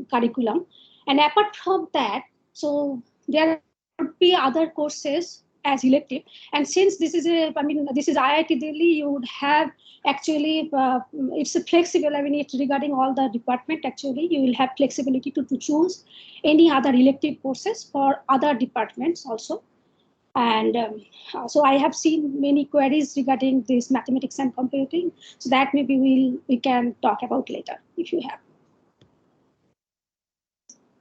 curriculum. And apart from that, so there would be other courses as elective. And since this is this is IIT Delhi, you would have actually, it's a flexible, it's regarding all the department, actually, you will have flexibility to choose any other elective courses for other departments also. And so I have seen many queries regarding this mathematics and computing. So that maybe we can talk about later if you have.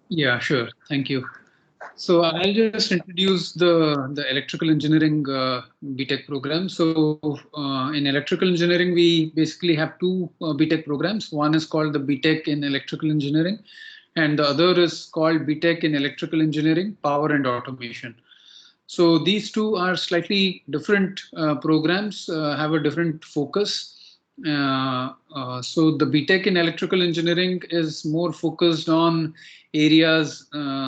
Yeah, sure. Thank you. So I'll just introduce the electrical engineering BTech program. So in electrical engineering, we basically have two BTech programs. One is called the BTech in electrical engineering, and the other is called BTech in electrical engineering, power and automation. So these two are slightly different programs, have a different focus. So the BTech in electrical engineering is more focused on areas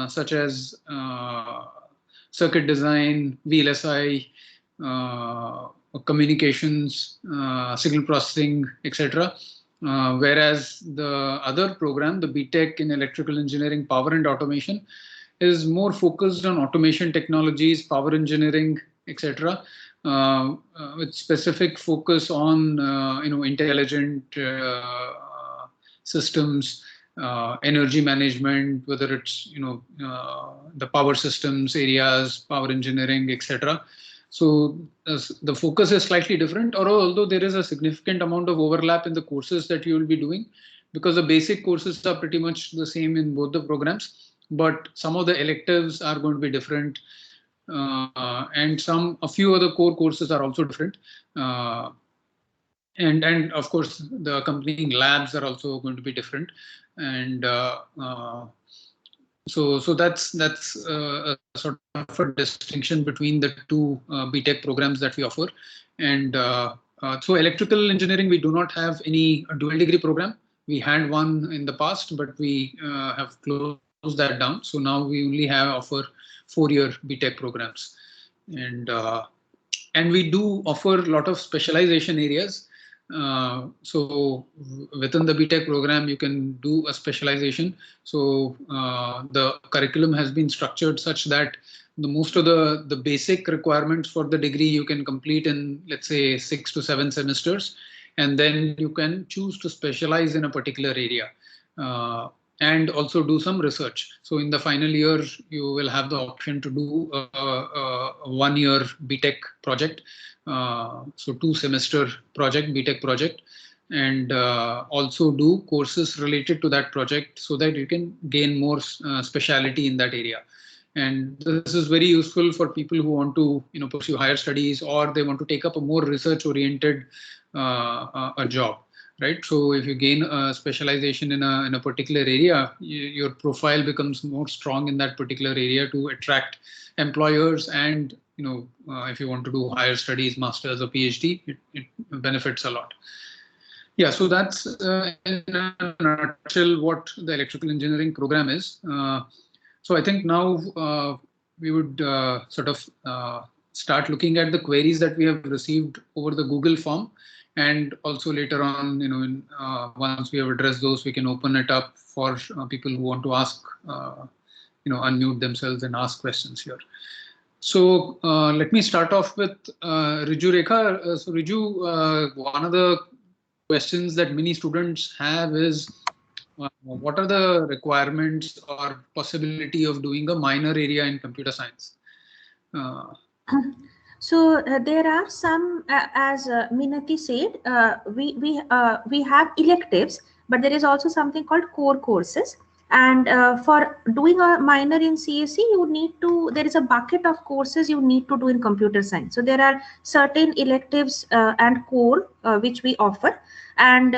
such as circuit design, VLSI, communications, signal processing, etc. Whereas the other program, the BTech in electrical engineering, power and automation, is more focused on automation technologies, power engineering, etc., with specific focus on intelligent systems, energy management, whether it's the power systems areas, power engineering, etc. So the focus is slightly different, although there is a significant amount of overlap in the courses that you will be doing, because the basic courses are pretty much the same in both the programs. But some of the electives are going to be different, and a few other core courses are also different, and of course the accompanying labs are also going to be different, and so that's a sort of a distinction between the two BTech programs that we offer. And so electrical engineering, we do not have any dual degree program. We had one in the past, but we have closed that down. So now we only offer 4-year BTech programs, and we do offer a lot of specialization areas. So within the BTech program, you can do a specialization. So the curriculum has been structured such that most of the basic requirements for the degree you can complete in, let's say, 6 to 7 semesters, and then you can choose to specialize in a particular area. And also do some research. So in the final year, you will have the option to do a 1-year BTech project, so 2-semester project, BTech project, and also do courses related to that project so that you can gain more speciality in that area. And this is very useful for people who want to pursue higher studies, or they want to take up a more research-oriented a job. Right, so if you gain a specialization in a particular area, your profile becomes more strong in that particular area to attract employers, and if you want to do higher studies, masters or PhD, it benefits a lot. Yeah, so that's in a nutshell what the electrical engineering program is. So I think now we would sort of start looking at the queries that we have received over the Google form. And also later on, once we have addressed those, we can open it up for people who want to ask, unmute themselves and ask questions here. So let me start off with Riju Rekha. So Riju, one of the questions that many students have is, what are the requirements or possibility of doing a minor area in computer science? So there are some, as Minati said, we have electives, but there is also something called core courses. And for doing a minor in CSE, there is a bucket of courses you need to do in computer science. So there are certain electives and core which we offer. And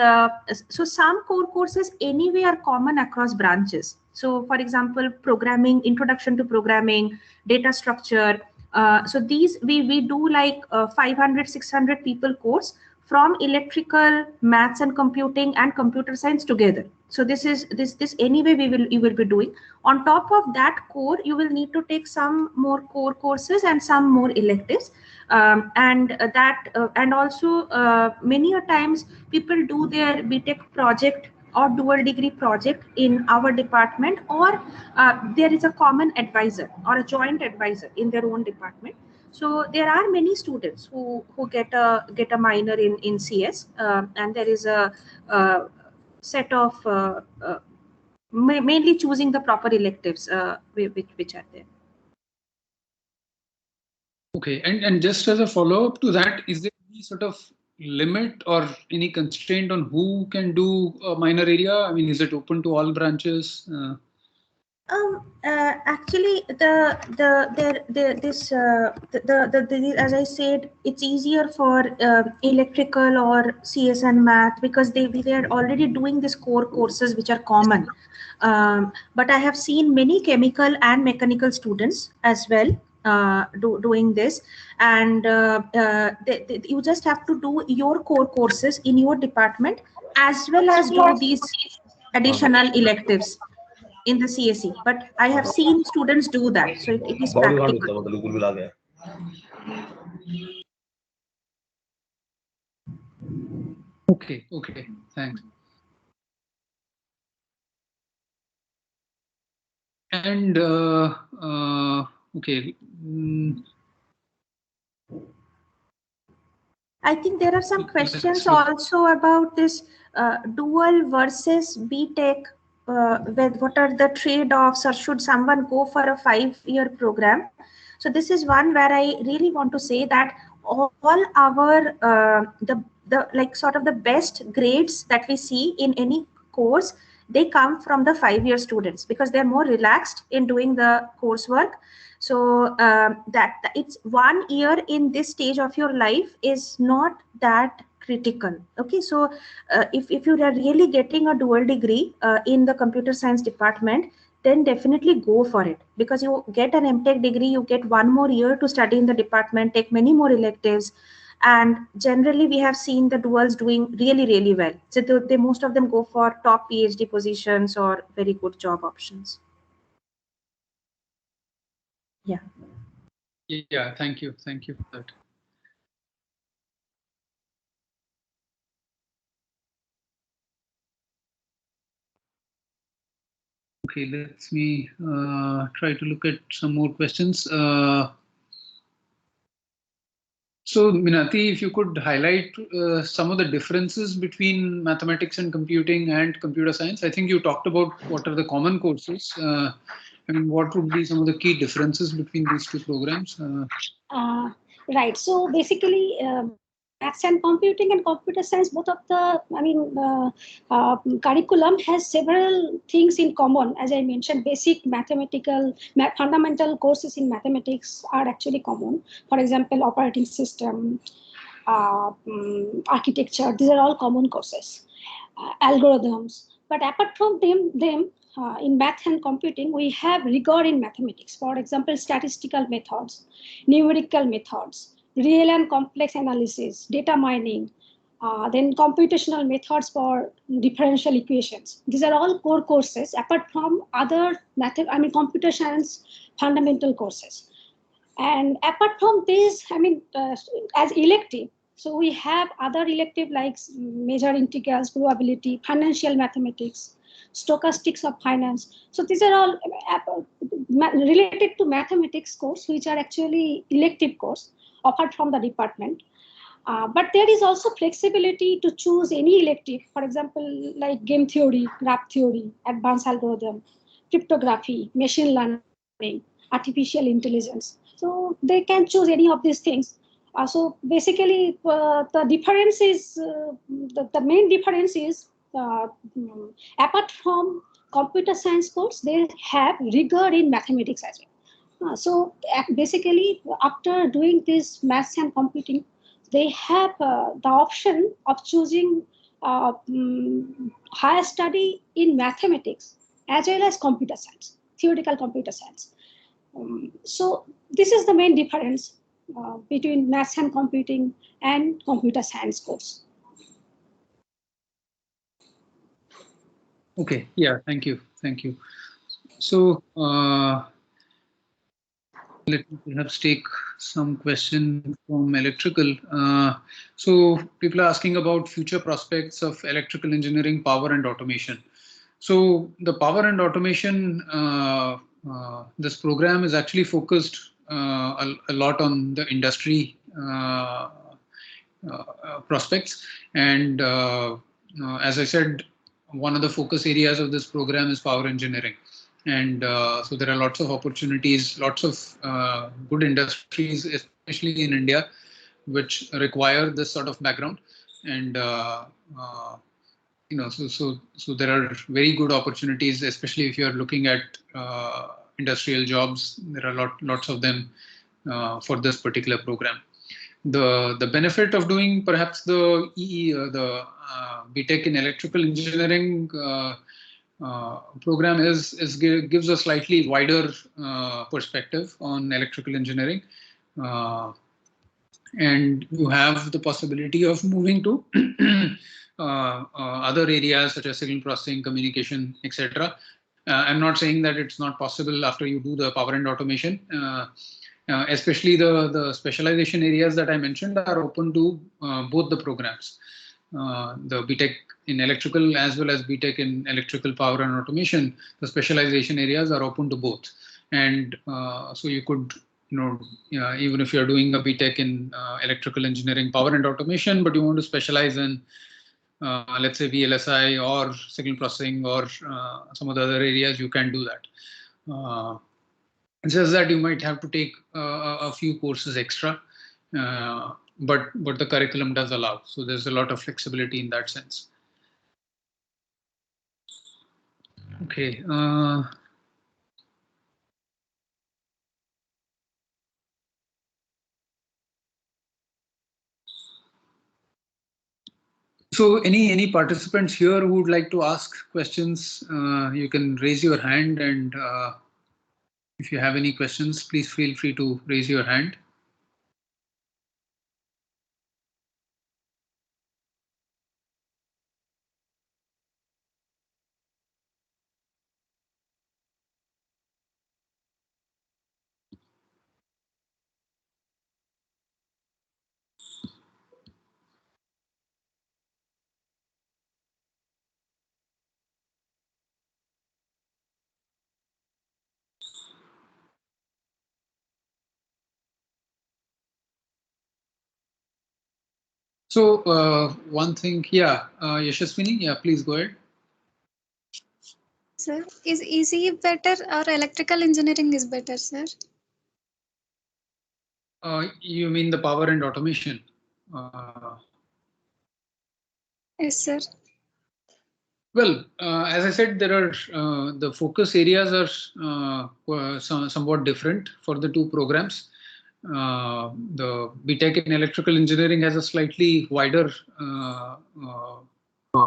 so some core courses anyway are common across branches. So for example, programming, introduction to programming, data structure. So these we do like 500, 600 people course from electrical, maths and computing and computer science together. So this anyway you will be doing. On top of that core, you will need to take some more core courses and some more electives. And also many a times people do their BTech project or dual degree project in our department, or there is a common advisor or a joint advisor in their own department. So there are many students who get a minor in CS, and there is a set of mainly choosing the proper electives which are there. Okay, and just as a follow-up to that, is there any sort of limit or any constraint on who can do a minor area? I mean, is it open to all branches? Actually, as I said, it's easier for electrical or CS and math because they are already doing these core courses which are common. But I have seen many chemical and mechanical students as well doing this, and you just have to do your core courses in your department as well as do these additional electives in the CSE, but I have seen students do that, so it is practical. Okay, thanks. And okay. I think there are some questions also about this dual versus BTech. What are the trade-offs, or should someone go for a 5-year program? So this is one where I really want to say that all our the like sort of the best grades that we see in any course, they come from the 5-year students because they're more relaxed in doing the coursework. So that it's 1 year in this stage of your life is not that critical. Okay, so if you are really getting a dual degree in the computer science department, then definitely go for it, because you get an MTech degree, you get 1 more year to study in the department, take many more electives, and generally we have seen the duals doing really well. So they most of them go for top PhD positions or very good job options. Yeah, thank you for that. Okay, let me try to look at some more questions. So, Minati, if you could highlight some of the differences between mathematics and computing and computer science. I think you talked about what are the common courses. I mean, what would be some of the key differences between these two programs? Right. So basically, maths and computer science, both of the, curriculum has several things in common. As I mentioned, basic mathematical, fundamental courses in mathematics are actually common. For example, operating system, architecture, these are all common courses. Algorithms. But apart from them, in math and computing, we have rigor in mathematics. For example, statistical methods, numerical methods, real and complex analysis, data mining, then computational methods for differential equations. These are all core courses apart from other computer science fundamental courses. And apart from this, as elective, so we have other elective like major integrals, probability, financial mathematics, stochastics of finance. So these are all related to mathematics course, which are actually elective course offered from the department. But there is also flexibility to choose any elective, for example, like game theory, graph theory, advanced algorithm, cryptography, machine learning, artificial intelligence. So they can choose any of these things. So basically, the difference is, the main difference is, apart from computer science course, they have rigor in mathematics as well. So basically, after doing this maths and computing, they have the option of choosing higher study in mathematics as well as computer science, theoretical computer science. So this is the main difference between maths and computing and computer science course. Okay, yeah, thank you. So Let me perhaps take some question from electrical. So people are asking about future prospects of electrical engineering, power and automation. So the power and automation, this program is actually focused a lot on the industry prospects. And as I said, one of the focus areas of this program is power engineering. And so there are lots of opportunities, lots of good industries, especially in India, which require this sort of background. And so there are very good opportunities, especially if you are looking at industrial jobs. There are lots of them for this particular program. The benefit of doing perhaps the BTech in electrical engineering program gives a slightly wider perspective on electrical engineering, and you have the possibility of moving to other areas such as signal processing, communication, etc. I'm not saying that it's not possible after you do the power and automation. Especially the specialization areas that I mentioned are open to both the programs, the BTech in electrical as well as BTech in electrical power and automation. The specialization areas are open to both, and so you could, even if you're doing a BTech in electrical engineering, power and automation, but you want to specialize in let's say VLSI or signal processing or some of the other areas, you can do that. It's just that you might have to take a few courses extra, but the curriculum does allow. So there's a lot of flexibility in that sense. Okay. So any participants here who would like to ask questions, you can raise your hand, and if you have any questions, please feel free to raise your hand. So one thing, yeah, Yashaswini, yeah, please go ahead. Sir, is ECE better or electrical engineering is better, sir? You mean the power and automation? Yes, sir. Well, as I said, there are the focus areas are somewhat different for the two programs. The BTech in electrical engineering has a slightly wider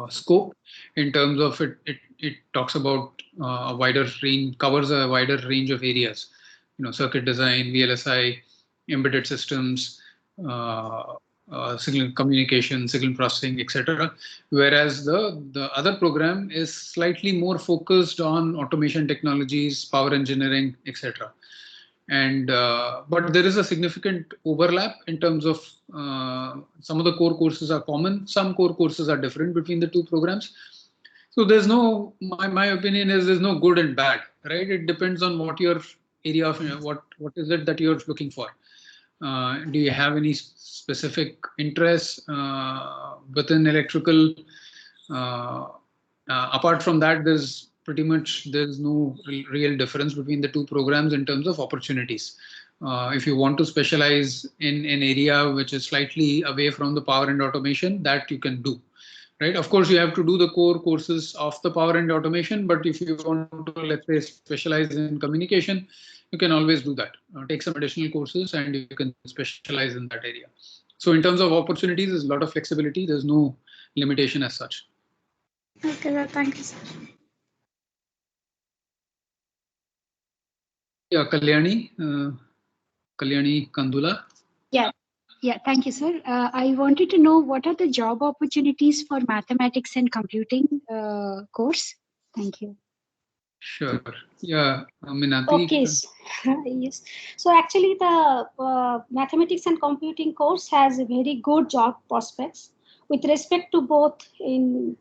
scope in terms of it talks about a wider range, covers a wider range of areas, circuit design, VLSI, embedded systems, signal communication, signal processing, etc. Whereas the other program is slightly more focused on automation technologies, power engineering, etc. And but there is a significant overlap in terms of some of the core courses are common, some core courses are different between the two programs. So there's no, my opinion is there's no good and bad, right? It depends on what your area of what is it that you're looking for. Do you have any specific interests within electrical? Apart from that, there's no real difference between the two programs in terms of opportunities. If you want to specialize in an area which is slightly away from the power and automation, that you can do, right? Of course, you have to do the core courses of the power and automation, but if you want to, let's say, specialize in communication, you can always do that. Take some additional courses and you can specialize in that area. So in terms of opportunities, there's a lot of flexibility. There's no limitation as such. Okay, sir. Thank you, sir. Yeah, Kalyani Kandula. Yeah, thank you, sir. I wanted to know what are the job opportunities for mathematics and computing course? Thank you. Sure. Yeah, Minati. Okay. Yes. So actually, the mathematics and computing course has a very good job prospects with respect to both in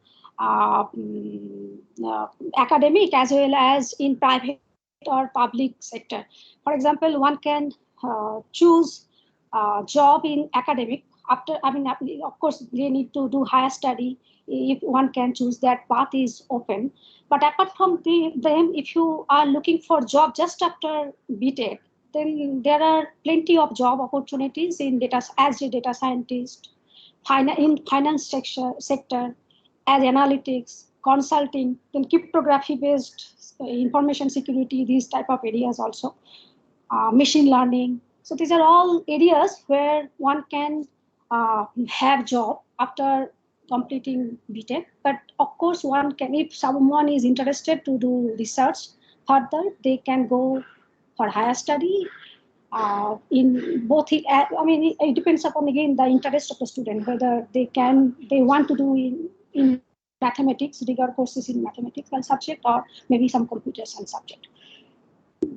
academic as well as in private or public sector. For example, one can choose job in academic after. I mean, of course, they need to do higher study. If one can choose, that path is open. But apart from them, if you are looking for job just after BTech, then there are plenty of job opportunities in data as a data scientist, in finance sector, as analytics, consulting, then cryptography based information security, these type of areas also, machine learning. So these are all areas where one can have job after completing BTech. But of course, one can, if someone is interested to do research further, they can go for higher study. In both, I mean, it depends upon again the interest of the student whether they want to do in mathematics, rigor courses in mathematical subject, or maybe some computer science subject.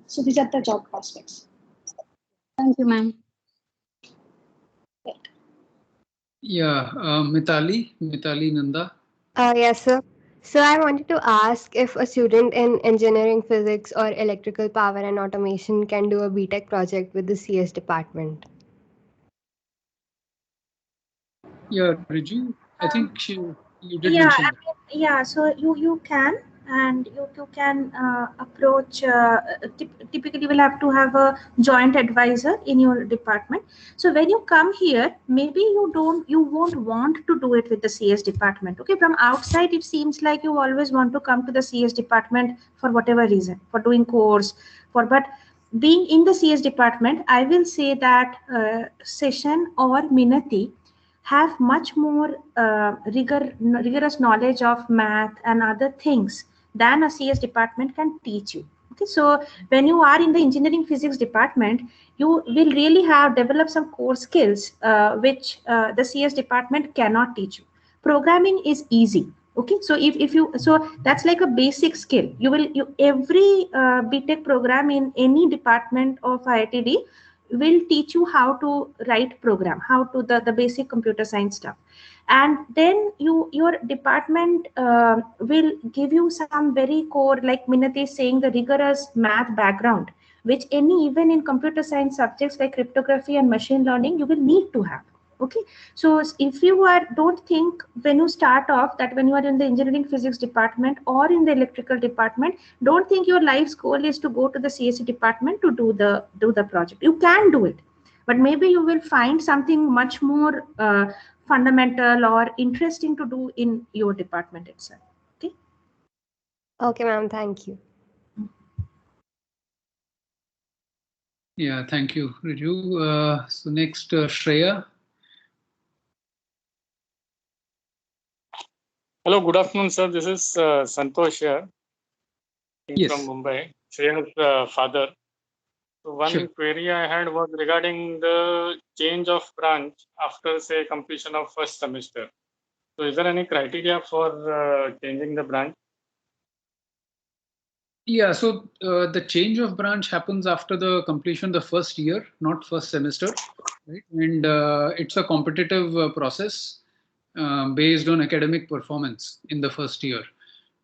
So these are the job prospects. Thank you, ma'am. Yeah, Mitali Nanda. Yes, sir. So I wanted to ask if a student in engineering physics or electrical power and automation can do a BTech project with the CS department. Yeah, Riju, I think you did Yeah, mention I that. mean, yeah. So you can, and you can approach. Typically, will have to have a joint advisor in your department. So when you come here, maybe you won't want to do it with the CS department. Okay, from outside it seems like you always want to come to the CS department for whatever reason, for doing course, but being in the CS department, I will say that Session or Minati have much more rigorous knowledge of math and other things than a CS department can teach you. Okay, so when you are in the engineering physics department, you will really have developed some core skills which the CS department cannot teach you. Programming is easy. Okay, so if you, so that's like a basic skill. Every BTech program in any department of IITD will teach you how to write program, how to the basic computer science stuff. And then your department will give you some very core, like Minati is saying, the rigorous math background, which even in computer science subjects like cryptography and machine learning, you will need to have. Okay, so if you don't think when you start off that when you are in the engineering physics department or in the electrical department, don't think your life's goal is to go to the CSE department to do the project. You can do it, but maybe you will find something much more fundamental or interesting to do in your department itself. Okay. Okay, ma'am. Thank you. Yeah, thank you, Riju. So next, Shreya. Hello, good afternoon, sir. This is Santosh here from Mumbai, Shreya's father. So one query I had was regarding the change of branch after, say, completion of first semester. So is there any criteria for changing the branch? Yeah, so the change of branch happens after the completion of the first year, not first semester, right? And it's a competitive process based on academic performance in the first year.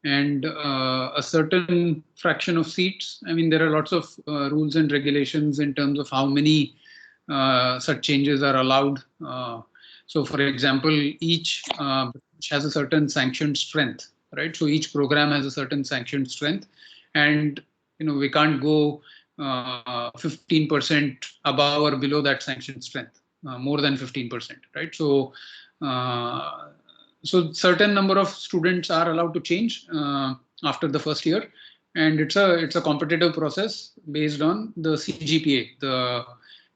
And a certain fraction of seats, I mean, there are lots of rules and regulations in terms of how many such changes are allowed. So for example, each has a certain sanctioned strength, right? So each program has a certain sanctioned strength, and we can't go 15% above or below that sanctioned strength, more than 15%, right? So certain number of students are allowed to change after the first year, and it's a competitive process based on the CGPA, the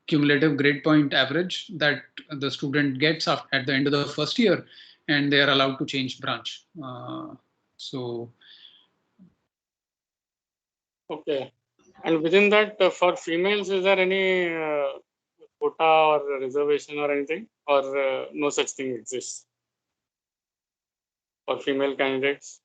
cumulative grade point average that the student gets at the end of the first year, and they are allowed to change branch. Okay. And within that, for females, is there any quota or reservation or anything, or no such thing exists for female candidates?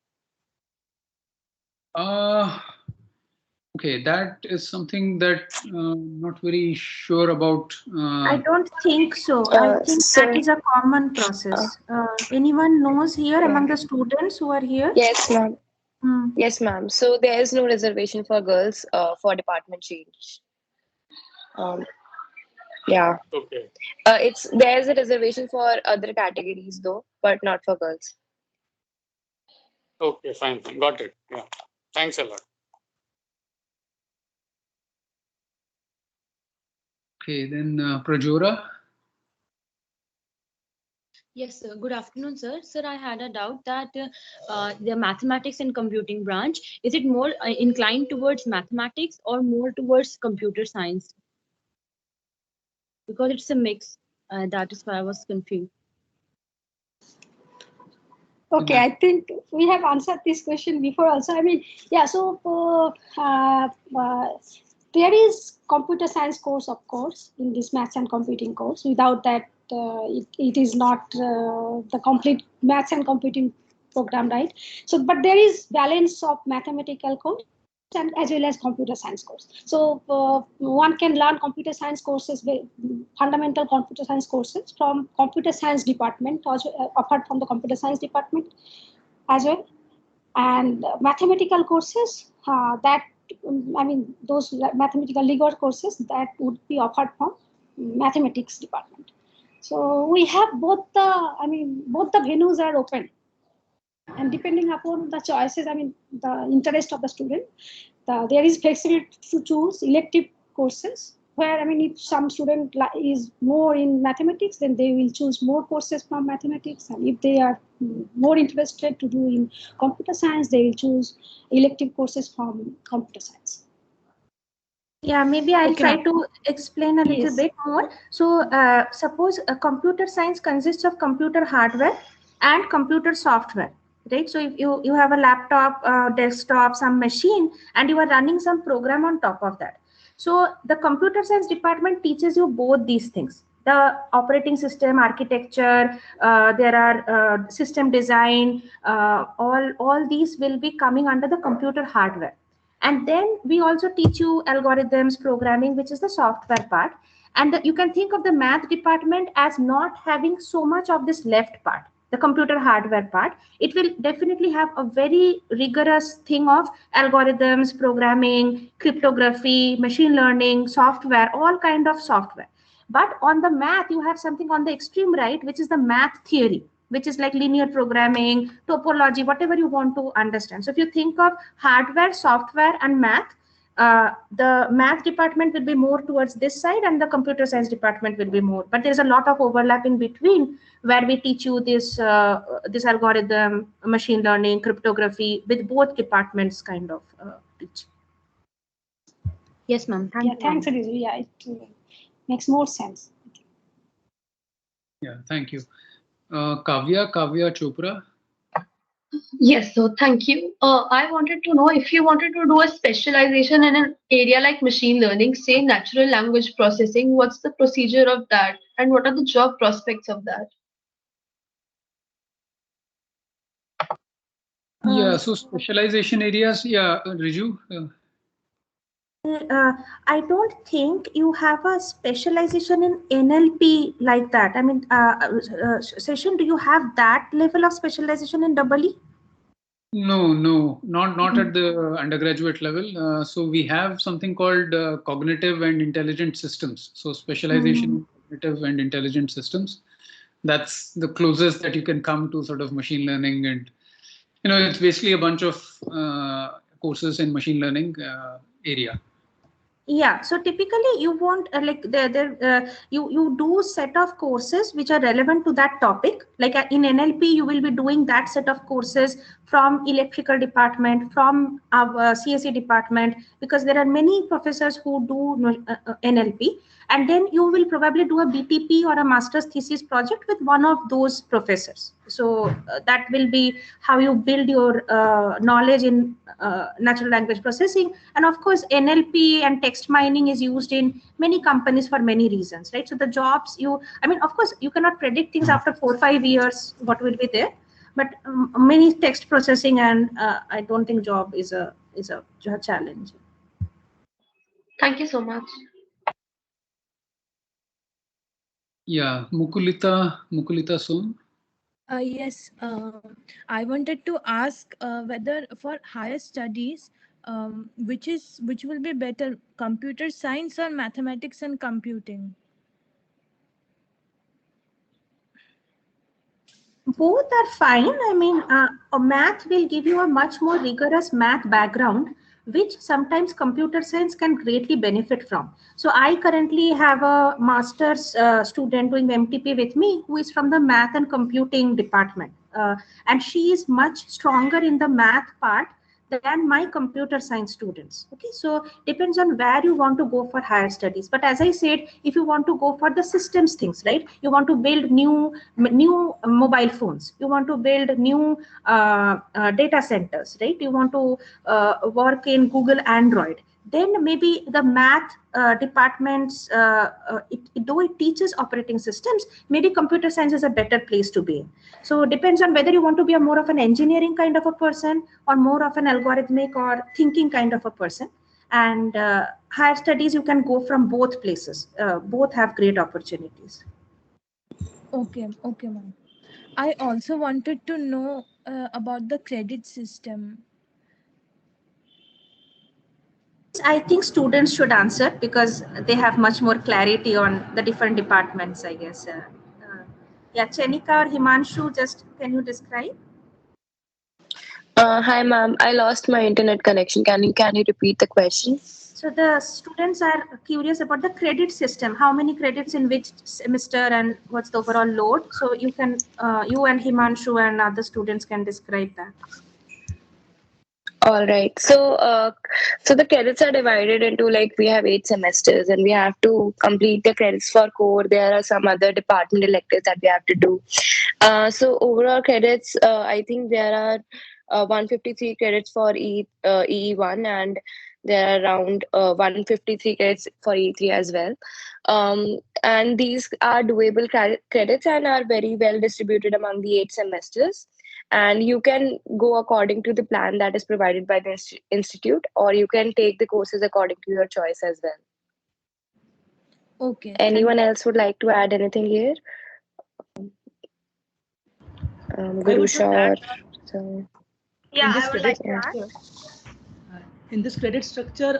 Okay, that is something that not very sure about. I don't think so. I think that is a common process. Anyone knows here among the students who are here? Yes, ma'am. Hmm. Yes, ma'am. So there is no reservation for girls for department change. Yeah. Okay. There's a reservation for other categories though, but not for girls. Okay, fine. Got it. Yeah. Thanks a lot. Okay, then Prajora. Yes, sir. Good afternoon, sir. Sir, I had a doubt that the mathematics and computing branch, is it more inclined towards mathematics or more towards computer science? Because it's a mix. That is why I was confused. Okay, I think we have answered this question before also. I mean, yeah, so there is computer science course, of course, in this maths and computing course. Without that, it is not the complete maths and computing program, right? So, but there is balance of mathematical course and as well as computer science course. So one can learn computer science courses, fundamental computer science courses from computer science department, also offered from the computer science department as well. And mathematical courses that, I mean, those mathematical rigor courses that would be offered from mathematics department. So we have both the, I mean, both the venues are open. And depending upon the choices, I mean, the interest of the student, there is flexibility to choose elective courses where, I mean, if some student is more in mathematics, then they will choose more courses from mathematics. And if they are more interested to do in computer science, they will choose elective courses from computer science. Yeah, maybe I'll try to explain a little bit more. So suppose a computer science consists of computer hardware and computer software, right? So if you have a laptop, desktop, some machine, and you are running some program on top of that. So the computer science department teaches you both these things. The operating system architecture, there are system design, all these will be coming under the computer hardware. And then we also teach you algorithms, programming, which is the software part. And you can think of the math department as not having so much of this left part, the computer hardware part. It will definitely have a very rigorous thing of algorithms, programming, cryptography, machine learning, software, all kind of software. But on the math, you have something on the extreme right, which is the math theory, which is like linear programming, topology, whatever you want to understand. So if you think of hardware, software, and math, the math department will be more towards this side and the computer science department will be more. But there's a lot of overlap in between where we teach you this, this algorithm, machine learning, cryptography, with both departments kind of teach. Yes, ma'am. Thanks, Rizu. Yeah, it makes more sense. Yeah, thank you. Kavya Chopra. Yes, so thank you. I wanted to know if you wanted to do a specialization in an area like machine learning, say natural language processing, what's the procedure of that and what are the job prospects of that? Yeah, so specialization areas, yeah, Riju. I don't think you have a specialization in NLP like that. I mean, Session, do you have that level of specialization in EE? No, not at the undergraduate level. So we have something called cognitive and intelligent systems. So specialization in cognitive and intelligent systems. That's the closest that you can come to sort of machine learning, and it's basically a bunch of courses in machine learning area. Yeah, so typically you won't you do set of courses which are relevant to that topic. Like in NLP, you will be doing that set of courses from electrical department, from our CSE department, because there are many professors who do NLP, and then you will probably do a BTP or a master's thesis project with one of those professors. So that will be how you build your knowledge in natural language processing. And of course, NLP and text mining is used in many companies for many reasons, right? So the jobs I mean, of course, you cannot predict things after 4 or 5 years, what will be there, but many text processing, and I don't think job is a is a challenge. Thank you so much. Yeah, Mukulita Soon. Yes, I wanted to ask whether for higher studies, which will be better, computer science or mathematics and computing? Both are fine. I mean, a math will give you a much more rigorous math background, which sometimes computer science can greatly benefit from. So I currently have a master's student doing MTP with me who is from the math and computing department. And she is much stronger in the math part than my computer science students. Okay, so depends on where you want to go for higher studies. But as I said, if you want to go for the systems things, right, you want to build new mobile phones, you want to build new data centers, right, you want to work in Google Android, then maybe the math departments, though it teaches operating systems, maybe computer science is a better place to be in. So it depends on whether you want to be a more of an engineering kind of a person or more of an algorithmic or thinking kind of a person. And higher studies, you can go from both places. Both have great opportunities. Okay, ma'am. I also wanted to know about the credit system. I think students should answer because they have much more clarity on the different departments, I guess. Yeah, Chenika or Himanshu, just can you describe? Hi, ma'am. I lost my internet connection. Can you repeat the question? So the students are curious about the credit system. How many credits in which semester and what's the overall load? So you can, you and Himanshu and other students can describe that. All right. So the credits are divided into, like, we have 8 semesters and we have to complete the credits for core. There are some other department electives that we have to do. So overall credits, I think there are 153 credits for EE1, and there are around 153 credits for E3 as well. And these are doable credits and are very well distributed among the 8 semesters. And you can go according to the plan that is provided by the institute, or you can take the courses according to your choice as well. Okay. Anyone else would like to add anything here? Gurusha or so. Yeah, I would like to add. In this credit structure,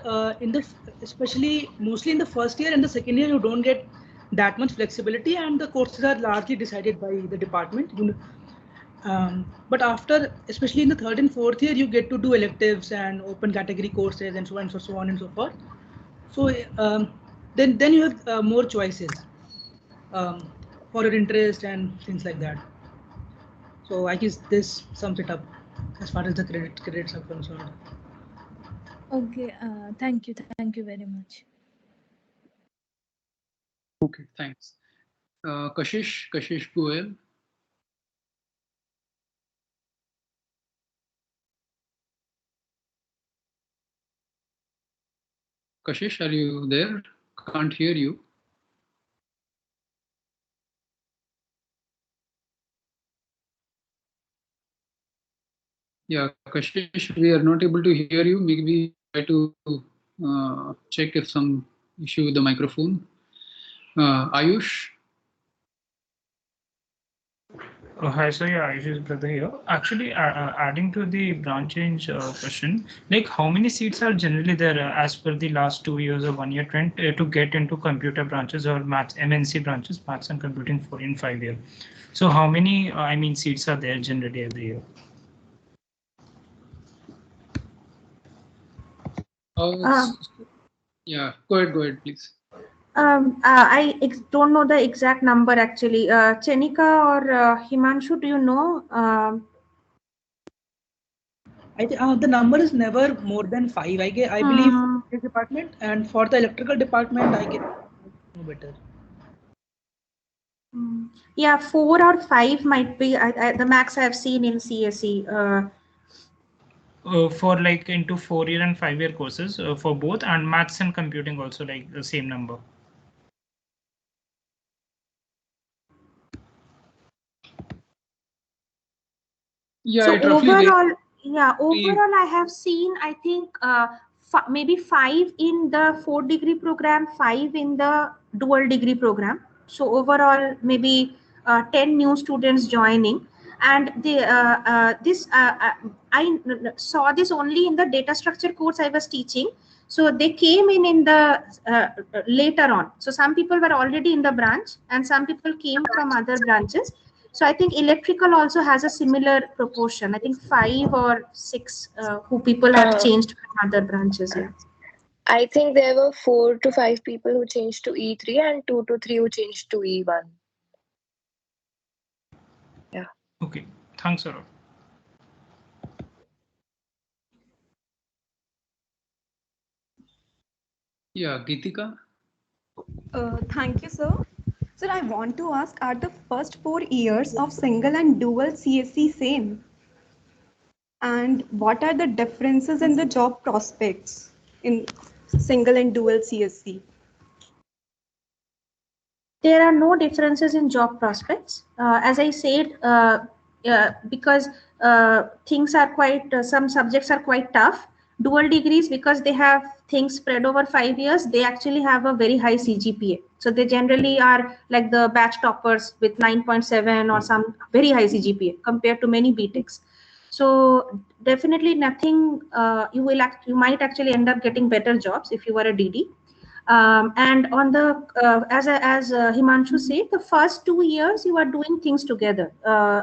especially mostly in the first year and the second year, you don't get that much flexibility, and the courses are largely decided by the department. But after, especially in the third and fourth year, you get to do electives and open category courses and so on and so forth. So then you have more choices for your interest and things like that. So I guess this sums it up as far as the credits are concerned. Okay, thank you very much. Okay, thanks. Kashish Goel. Kashish, are you there? Can't hear you. Yeah, Kashish, we are not able to hear you. Maybe try to check if some issue with the microphone. Ayush. Hi, so yeah, Ayush is brother here. Actually, adding to the branch change question, like how many seats are generally there as per the last 2 years or 1 year trend to get into computer branches or maths, MNC branches, maths and computing 4 in 5 year. So how many, seats are there generally every year? Yeah, go ahead, please. I don't know the exact number actually. Chenika or Himanshu, do you know? I think the number is never more than 5. I believe for this department, and for the electrical department, I get no better. Yeah, 4 or 5 might be the max I've seen in CSE. For like into 4 year and 5 year courses for both, and maths and computing also like the same number. Yeah, so overall, Yeah, overall, I have seen, I think, maybe 5 in the 4-degree program, 5 in the dual degree program. So overall, maybe 10 new students joining. And I saw this only in the data structure course I was teaching. So they came in the later on. So some people were already in the branch and some people came from other branches. So I think electrical also has a similar proportion. I think 5 or 6 who people have changed from other branches. Yeah. I think there were 4 to 5 people who changed to E3 and 2 to 3 who changed to E1. Yeah. Okay. Thanks, Saurabh. Yeah, Geetika. Thank you, sir. Sir, I want to ask, are the first 4 years of single and dual CSC same? And what are the differences in the job prospects in single and dual CSC? There are no differences in job prospects. As I said, because things are quite, some subjects are quite tough. Dual degrees, because they have things spread over 5 years, they actually have a very high CGPA. So they generally are like the batch toppers with 9.7 or some very high CGPA compared to many BTechs. So definitely nothing, you might actually end up getting better jobs if you are a DD. And on the as Himanshu said, the first 2 years you are doing things together,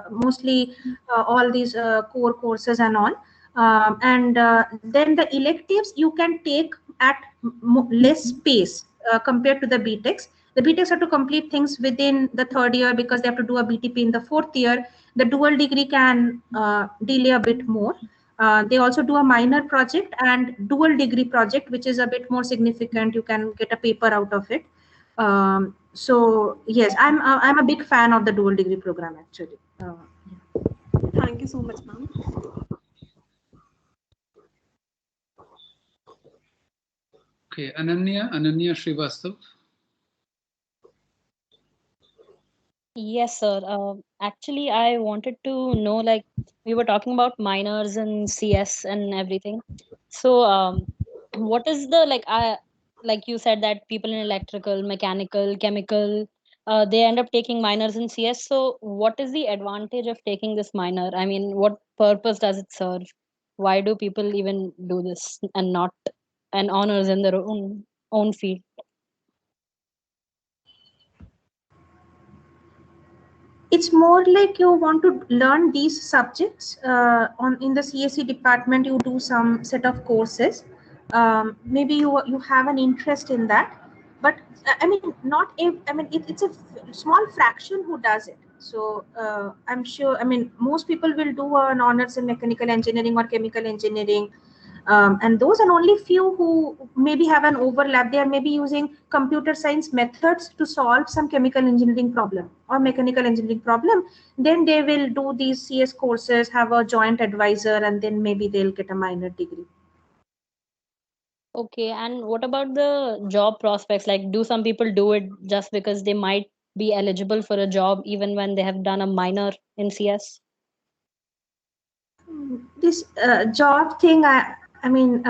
mostly all these core courses and all. And then the electives you can take at less pace compared to the BTechs. The BTechs have to complete things within the 3rd year because they have to do a BTP in the 4th year. The dual degree can delay a bit more. They also do a minor project and dual degree project, which is a bit more significant. You can get a paper out of it. So yes, I'm a big fan of the dual degree program actually. Thank you so much, ma'am. Okay, Ananya Srivastav. Yes, sir. Actually, I wanted to know, like, we were talking about minors and CS and everything. So, what is the like you said that people in electrical, mechanical, chemical, they end up taking minors in CS. So, what is the advantage of taking this minor? I mean, what purpose does it serve? Why do people even do this and not an honors in their own field? It's more like you want to learn these subjects in the CSE department. You do some set of courses. Maybe you have an interest in that, but I mean, not a, I mean, it's a small fraction who does it. So I'm sure, I mean, most people will do an honors in mechanical engineering or chemical engineering. And those are only few who maybe have an overlap. They are maybe using computer science methods to solve some chemical engineering problem or mechanical engineering problem. Then they will do these CS courses, have a joint advisor, and then maybe they'll get a minor degree. Okay, and what about the job prospects? Like, do some people do it just because they might be eligible for a job even when they have done a minor in CS? This job thing, I mean,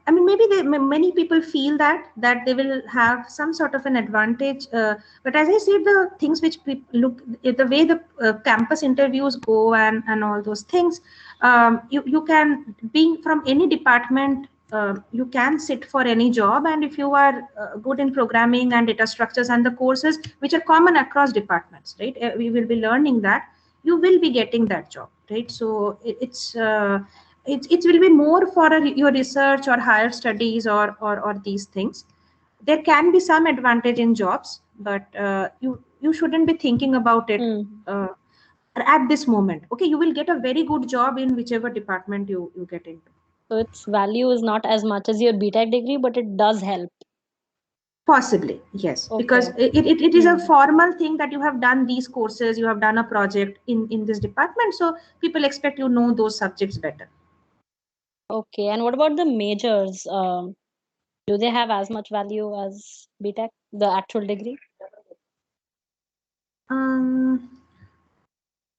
maybe many people feel that they will have some sort of an advantage. But as I said, the things which look, the way the campus interviews go and all those things, you can, being from any department, you can sit for any job. And if you are good in programming and data structures and the courses which are common across departments, right? We will be learning that. You will be getting that job, right? So it will be more for your research or higher studies or these things. There can be some advantage in jobs, but you shouldn't be thinking about it at this moment. Okay, you will get a very good job in whichever department you get into. So its value is not as much as your BTech degree, but it does help. Possibly, yes, Okay. because it is a formal thing that you have done these courses, you have done a project in this department, so people expect you know those subjects better. Okay, and what about the majors? Do they have as much value as BTech, the actual degree?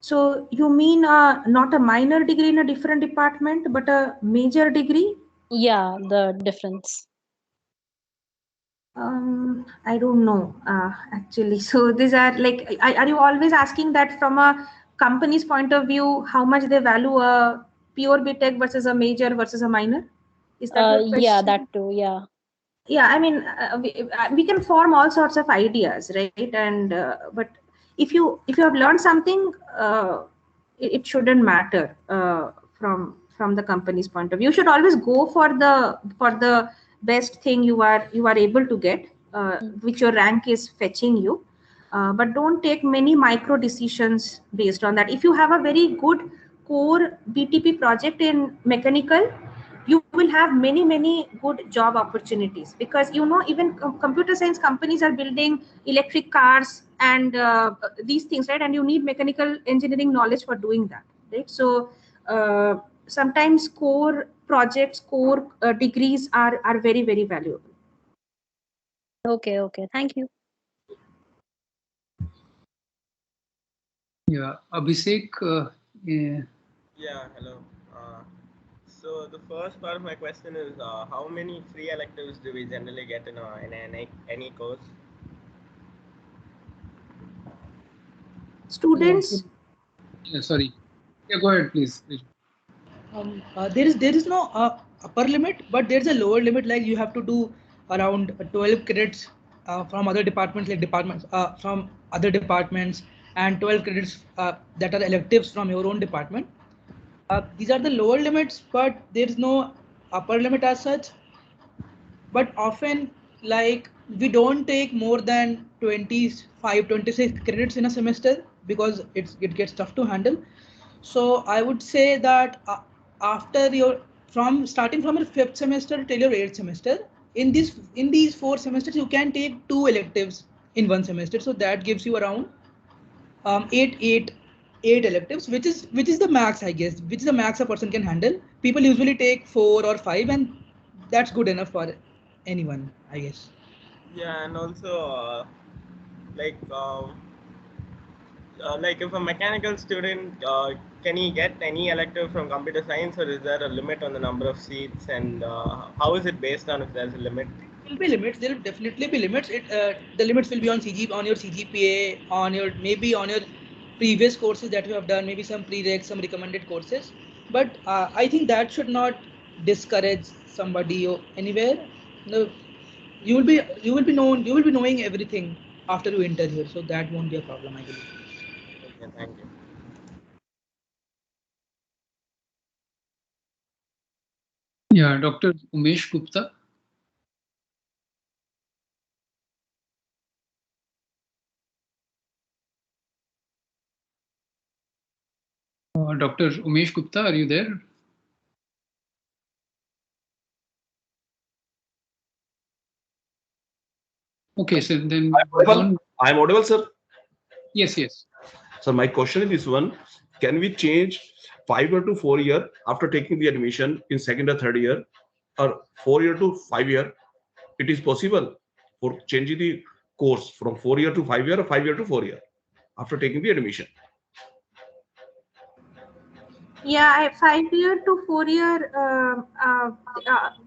So you mean not a minor degree in a different department, but a major degree? Yeah, the difference. I don't know actually. So these are like, are you always asking that from a company's point of view, how much they value a pure BTech versus a major versus a minor? Is that your question? Yeah, that too. Yeah. Yeah, I mean, we can form all sorts of ideas, right? And but if you have learned something, it shouldn't matter from the company's point of view. You should always go for the best thing you are able to get, which your rank is fetching you. But don't take many micro decisions based on that. If you have a very good core BTP project in mechanical, you will have many good job opportunities, because even computer science companies are building electric cars and these things, right? And you need mechanical engineering knowledge for doing that, right? So sometimes core projects, core degrees are very valuable. Okay, thank you. Yeah, Abhishek. Yeah, hello. So the first part of my question is, how many free electives do we generally get in any course? Students. Yeah, sorry. Yeah, go ahead, please. There is no upper limit, but there's a lower limit. Like you have to do around 12 credits from other departments, from other departments, and 12 credits that are electives from your own department. These are the lower limits, but there's no upper limit as such. But often, like, we don't take more than 25, 26 credits in a semester because it gets tough to handle. So I would say that after starting from your 5th semester till your 8th semester, in these 4 semesters, you can take 2 electives in one semester. So that gives you around 8 electives, which is the max, I guess, which is the max a person can handle. People usually take 4 or 5, and that's good enough for anyone, I guess. Yeah, and also like if a mechanical student, can he get any elective from computer science, or is there a limit on the number of seats, and how is it based on if there's a limit? There will be limits. There will definitely be limits. The limits will be on your CGPA, on your previous courses that you have done, maybe some prereqs, some recommended courses. But I think that should not discourage somebody or anywhere. No, you will be knowing everything after you enter here, so that won't be a problem, I believe. Okay, thank you. Yeah, Dr. Umesh Gupta. Dr. Umesh Gupta, are you there? Okay, so then I'm audible, sir. Yes. So my question is this one: can we change 5 year to 4 year after taking the admission in 2nd or 3rd year, or 4 year to 5 year? It is possible for changing the course from 4 year to 5 year or 5 year to 4 year after taking the admission. Yeah, 5 year to 4 year,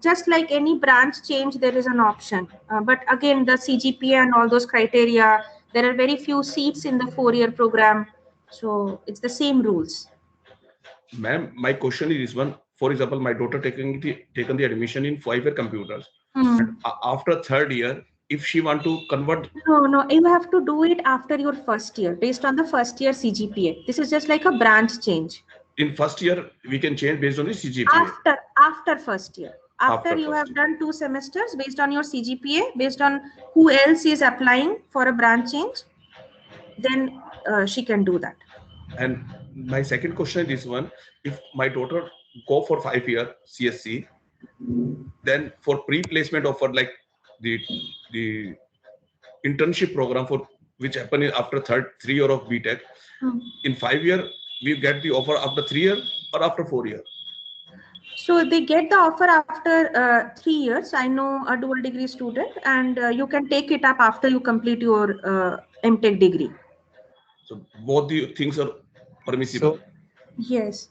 just like any branch change, there is an option. But again, the CGPA and all those criteria, there are very few seats in the 4-year program. So it's the same rules. Ma'am, my question is this one. For example, my daughter taken the admission in 5-year computers. And after 3rd year, if she want to convert. No, you have to do it after your 1st year, based on the 1st year CGPA. This is just like a branch change. In 1st year, we can change based on the CGPA. After 1st year. After you have done 2 semesters, based on your CGPA, based on who else is applying for a branch change, then she can do that. And my second question is this one: if my daughter go for 5-year CSC, then for pre-placement offer, like the internship program for which happen after 3 year of BTech, in 5 year we get the offer after 3 year or after 4 year? So they get the offer after 3 years. I know a dual degree student, and you can take it up after you complete your MTech degree. So both the things are permissible? So, yes.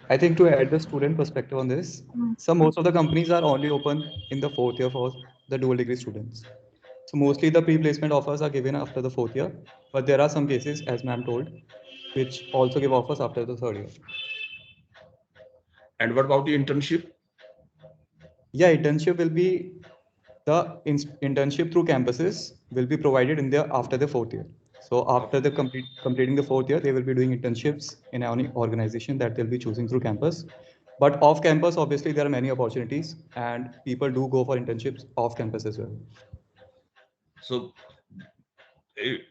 I think to add the student perspective on this, so most of the companies are only open in the 4th year for the dual degree students. So mostly the pre-placement offers are given after the 4th year, but there are some cases, as ma'am told, which also give offers after the 3rd year. And what about the internship? Yeah, internship will be the internship through campuses will be provided in their after the 4th year. So after the completing the 4th year, they will be doing internships in any organization that they'll be choosing through campus. But off campus, obviously, there are many opportunities and people do go for internships off campus as well. So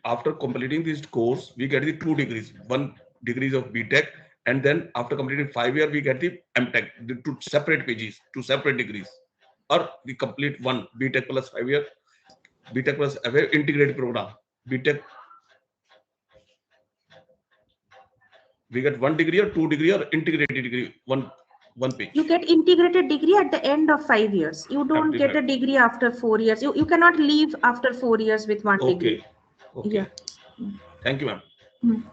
after completing this course, we get the 2 degrees, 1 degrees of BTech, and then after completing 5 years, we get the MTech, the 2 separate pages, 2 separate degrees, or we complete 1 BTech plus 5 years, BTech plus FA integrated program. BTech, we get 1 degree or 2 degree or integrated degree, one page. You get integrated degree at the end of 5 years. You don't get a degree after 4 years. You cannot leave after 4 years with 1 degree. Okay. Yeah. Thank you, ma'am.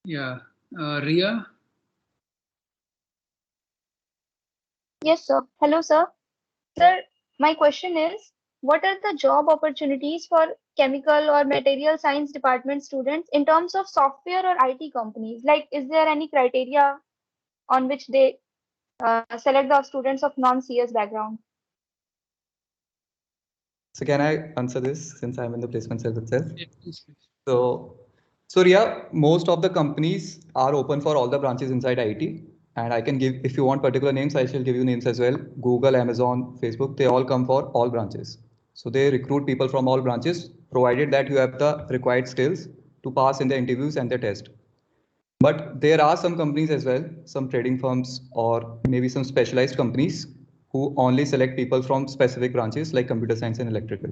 Yeah. Ria? Yes, sir. Hello, sir. Sir, my question is, what are the job opportunities for chemical or material science department students in terms of software or IT companies? Like, is there any criteria on which they select the students of non-CS background? So can I answer this since I'm in the placement cell itself? Yeah, please. So Ria, most of the companies are open for all the branches inside IT. And I can give, if you want particular names, I shall give you names as well. Google, Amazon, Facebook, they all come for all branches. So they recruit people from all branches, provided that you have the required skills to pass in the interviews and the test. But there are some companies as well, some trading firms or maybe some specialized companies who only select people from specific branches like computer science and electrical.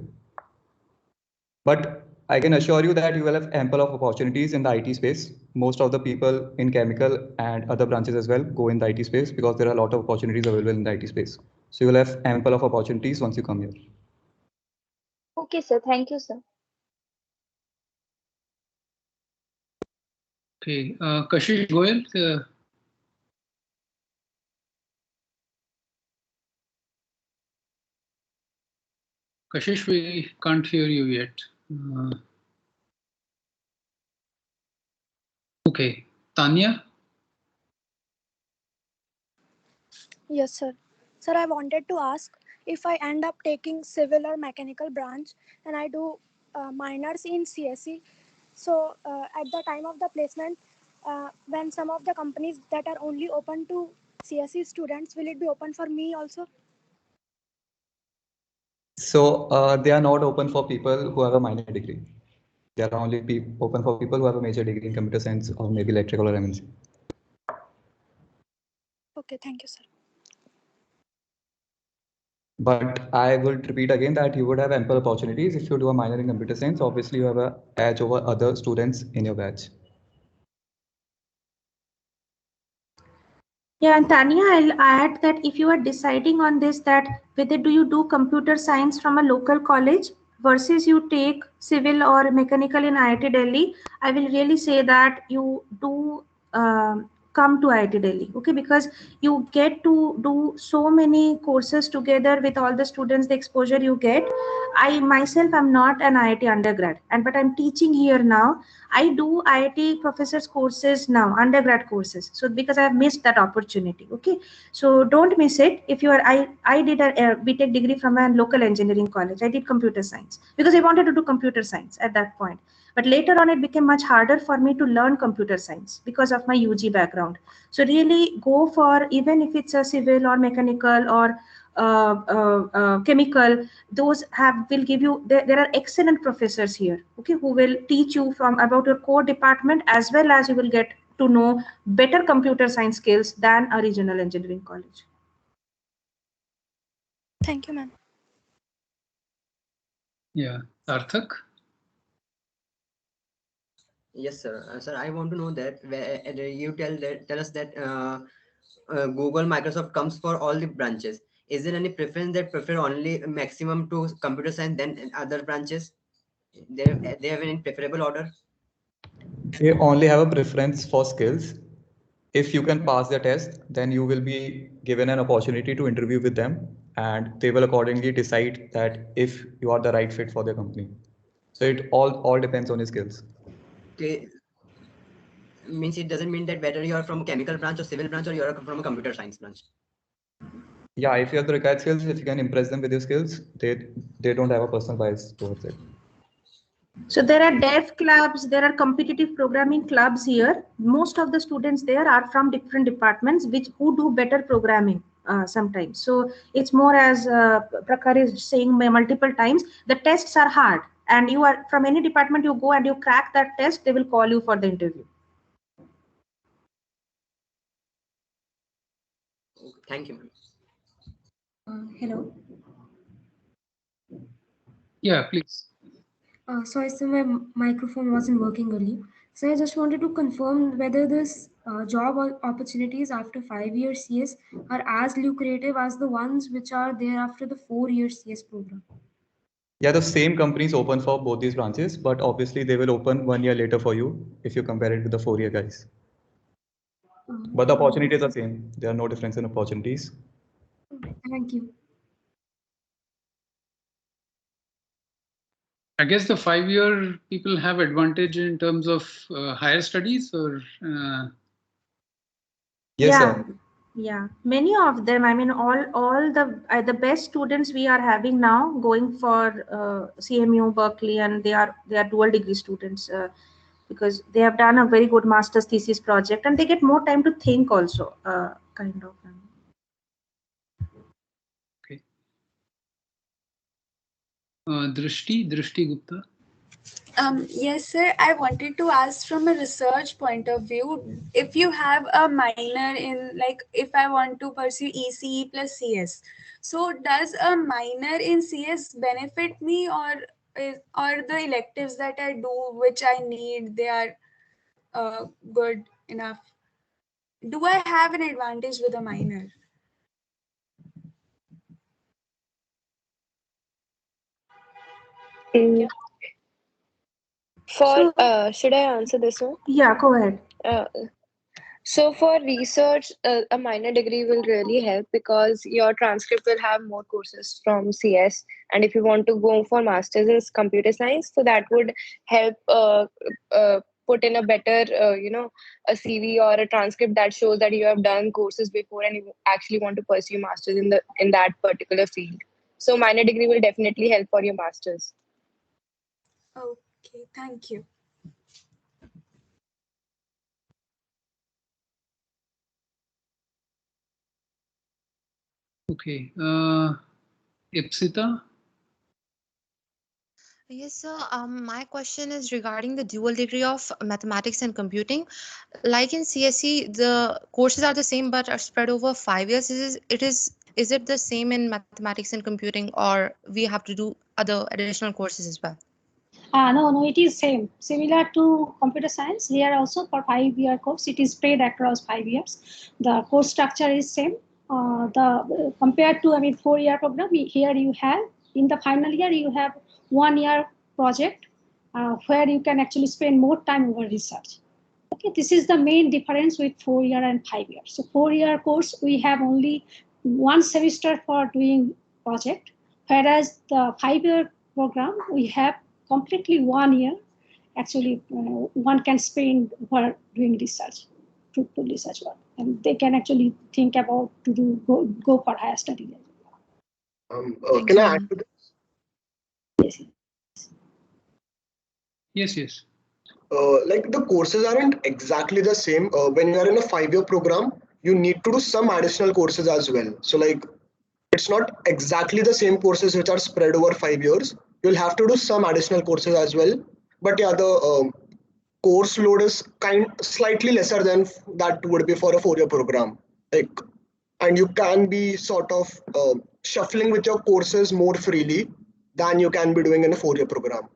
But I can assure you that you will have ample of opportunities in the IT space. Most of the people in chemical and other branches as well go in the IT space because there are a lot of opportunities available in the IT space. So you will have ample of opportunities once you come here. Okay, sir. Thank you, sir. Okay. Kashish Goyal? Kashish, we can't hear you yet. Okay. Tanya? Yes, sir. Sir, I wanted to ask, if I end up taking civil or mechanical branch and I do minors in CSE, so at the time of the placement, when some of the companies that are only open to CSE students, will it be open for me also? So they are not open for people who have a minor degree. They are only open for people who have a major degree in computer science or maybe electrical or MNC. Okay, thank you, sir. But I will repeat again that you would have ample opportunities if you do a minor in computer science. Obviously, you have an edge over other students in your batch. Yeah, and Tanya, I'll add that if you are deciding on this, that whether do you do computer science from a local college versus you take civil or mechanical in IIT Delhi, I will really say that you do come to IIT Delhi, okay, because you get to do so many courses together with all the students, the exposure you get. I myself am not an IIT undergrad, but I'm teaching here now. I do IIT professors courses now, undergrad courses. So because I have missed that opportunity, okay. So don't miss it. If you are, I did a BTech degree from a local engineering college. I did computer science because I wanted to do computer science at that point. But later on, it became much harder for me to learn computer science because of my UG background. So really go for, even if it's a civil or mechanical or chemical, those will give you, there are excellent professors here, okay, who will teach you from about your core department, as well as you will get to know better computer science skills than a regional engineering college. Thank you, ma'am. Yeah, Sarthak? Yes, sir. Sir, I want to know that you tell us that Google, Microsoft comes for all the branches. Is there any preference that prefer only maximum to computer science than other branches? They have any preferable order? They only have a preference for skills. If you can pass the test, then you will be given an opportunity to interview with them, and they will accordingly decide that if you are the right fit for their company. So it all depends on your skills. Okay. Means it doesn't mean that whether you are from chemical branch or civil branch or you are from a computer science branch. Yeah, if you have the required skills, if you can impress them with your skills, they don't have a personal bias towards it. So there are dev clubs, there are competitive programming clubs here. Most of the students there are from different departments who do better programming sometimes. So it's more as Prakhar is saying multiple times, the tests are hard, and you are from any department you go and you crack that test, they will call you for the interview. Thank you, ma'am. Hello. Yeah, please. Sorry, so my microphone wasn't working earlier. So I just wanted to confirm whether this job opportunities after 5-year CS are as lucrative as the ones which are there after the 4-year CS program. Yeah, the same companies open for both these branches, but obviously they will open 1 year later for you if you compare it with the 4-year guys. But the opportunities are same. There are no difference in opportunities. Thank you. I guess the 5-year people have advantage in terms of higher studies, or yes, yeah. Sir. Yeah, many of them. I mean, all the best students we are having now going for CMU, Berkeley, and they are dual degree students because they have done a very good master's thesis project, and they get more time to think also, kind of. Okay. Drishti Gupta. Yes, sir. I wanted to ask from a research point of view, if you have a minor in, like, if I want to pursue ECE plus CS, so does a minor in CS benefit me, or the electives that I do, which I need, they are good enough? Do I have an advantage with a minor? Should I answer this one? Yeah, go ahead. So for research, a minor degree will really help because your transcript will have more courses from CS. And if you want to go for masters in computer science, so that would help put in a better, a CV or a transcript that shows that you have done courses before and you actually want to pursue masters in that particular field. So minor degree will definitely help for your masters. Okay, thank you. Okay. Ipsita. Yes, sir. My question is regarding the dual degree of mathematics and computing. Like in CSE, the courses are the same but are spread over 5 years. Is it the same in mathematics and computing, or we have to do other additional courses as well? No, it is same. Similar to computer science, here also for 5-year course, it is spread across 5 years. The course structure is same. Compared to 4-year program, here you have in the final year you have 1-year project where you can actually spend more time over research. Okay, this is the main difference with 4-year and 5-year. So 4-year course we have only 1 semester for doing project, whereas the 5-year program we have completely 1 year. Actually, one can spend for doing research, to research work, and they can actually think about to go for higher study. Can I add to this? Yes. Like the courses aren't exactly the same. When you are in a 5-year program, you need to do some additional courses as well. So like, it's not exactly the same courses which are spread over 5 years. You'll have to do some additional courses as well. But yeah, the course load is slightly lesser than that would be for a 4-year program. And you can be sort of shuffling with your courses more freely than you can be doing in a 4-year program.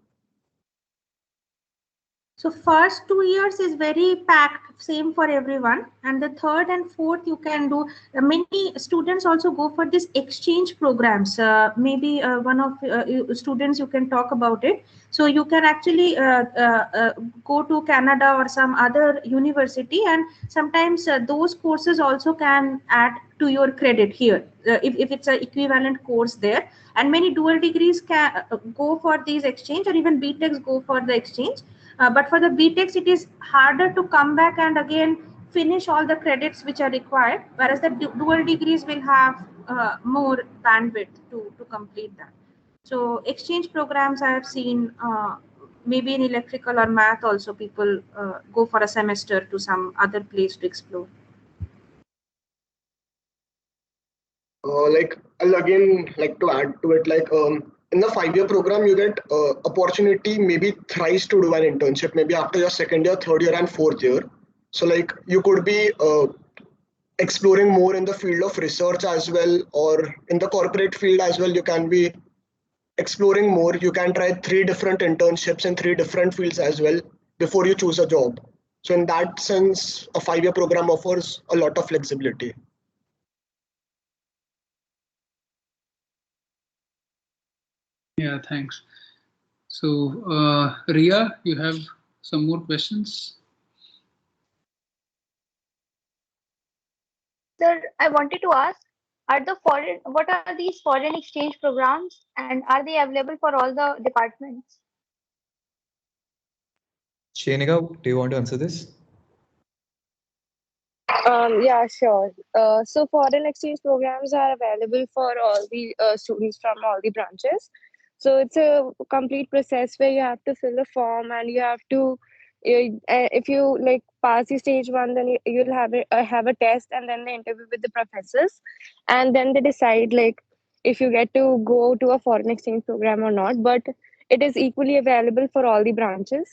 So first 2 years is very packed, same for everyone. And the third and fourth you can do. Many students also go for this exchange programs. Maybe one of students, you can talk about it. So you can actually go to Canada or some other university, and sometimes those courses also can add to your credit here if it's an equivalent course there. And many dual degrees can go for these exchange, or even BTechs go for the exchange. But for the BTechs, it is harder to come back and again finish all the credits which are required, whereas the dual degrees will have more bandwidth to complete that. So exchange programs I have seen, maybe in electrical or math also, people go for a semester to some other place to explore. Like I'll again like to add to it, like in the 5-year program you get opportunity maybe thrice to do an internship, maybe after your second year, third year and fourth year. So like you could be exploring more in the field of research as well, or in the corporate field as well. You can be exploring more. You can try 3 different internships in 3 different fields as well before you choose a job. So in that sense, a 5-year program offers a lot of flexibility. Yeah, thanks. So, Ria, you have some more questions? Sir, I wanted to ask, what are these foreign exchange programs, and are they available for all the departments? Shenika, do you want to answer this? Yeah, sure. So foreign exchange programs are available for all the students from all the branches. So it's a complete process where you have to fill a form, and you have to, if you like pass the stage 1, then you'll have a test, and then the interview with the professors, and then they decide like if you get to go to a foreign exchange program or not. But it is equally available for all the branches.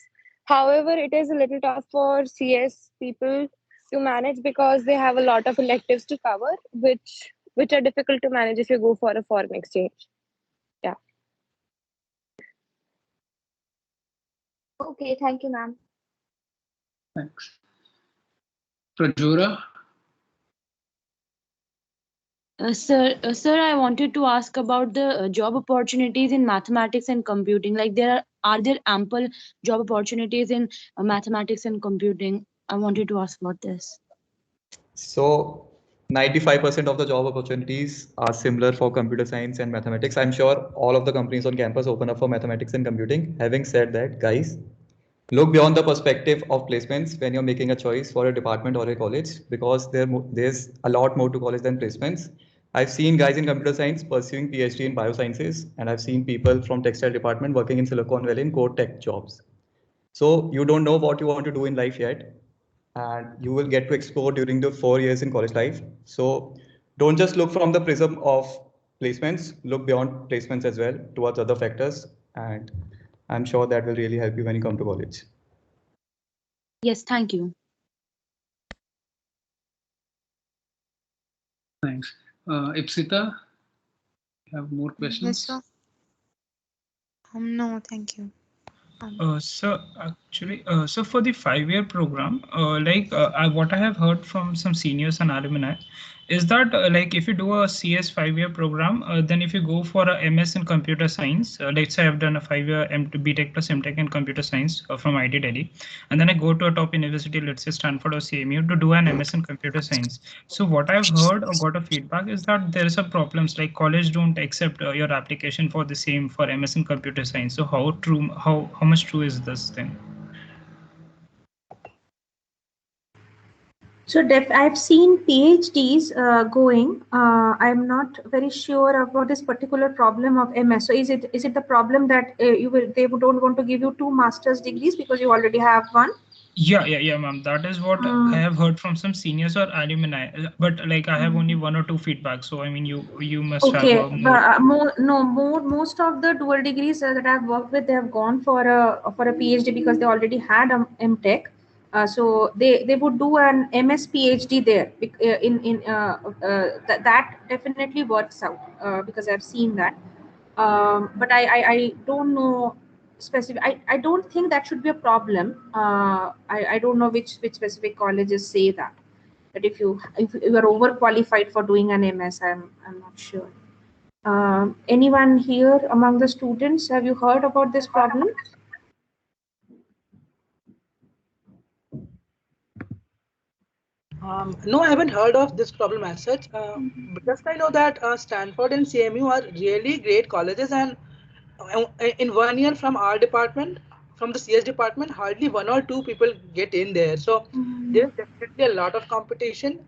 However, it is a little tough for CS people to manage because they have a lot of electives to cover, which are difficult to manage if you go for a foreign exchange. Yeah. Okay, thank you, ma'am. Thanks. Prajora? Sir, I wanted to ask about the job opportunities in mathematics and computing. Like, are there ample job opportunities in mathematics and computing? I wanted to ask about this. So 95% of the job opportunities are similar for computer science and mathematics. I'm sure all of the companies on campus open up for mathematics and computing. Having said that, guys, look beyond the perspective of placements when you're making a choice for a department or a college, because there's a lot more to college than placements. I've seen guys in computer science pursuing PhD in biosciences, and I've seen people from textile department working in Silicon Valley in core tech jobs. So you don't know what you want to do in life yet, and you will get to explore during the 4 years in college life. So don't just look from the prism of placements, look beyond placements as well towards other factors. And I'm sure that will really help you when you come to college. Yes, thank you. Thanks. Ipsita, you have more questions? Yes, sir. No, thank you. So actually, so for the 5-year program, what I have heard from some seniors and alumni is that like if you do a CS 5-year program, then if you go for a MS in computer science, let's say I've done a 5-year BTech plus MTech in computer science from IT Delhi, and then I go to a top university, let's say Stanford or CMU, to do an MS in computer science. So what I've heard or got a feedback is that there is a problems like college don't accept your application for the same for MS in computer science. So how true, how much true is this thing? So I've seen PhDs going. I'm not very sure about this particular problem of MS. So is it the problem that they don't want to give you 2 master's degrees because you already have one? Yeah, ma'am. That is what I have heard from some seniors or alumni. But like I have only 1 or 2 feedback. So I mean, you must Okay, have more. Most of the dual degrees that I've worked with, they have gone for a PhD because they already had a MTech. So they would do an MS PhD there. That definitely works out because I've seen that. But I don't know specific. I don't think that should be a problem. I don't know which specific colleges say that. But if you are overqualified for doing an MS, I'm not sure. Anyone here among the students, have you heard about this problem? No, I haven't heard of this problem as such. But just I know that Stanford and CMU are really great colleges, and in 1 year from our department, from the CS department, hardly 1 or 2 people get in there. So there's definitely a lot of competition.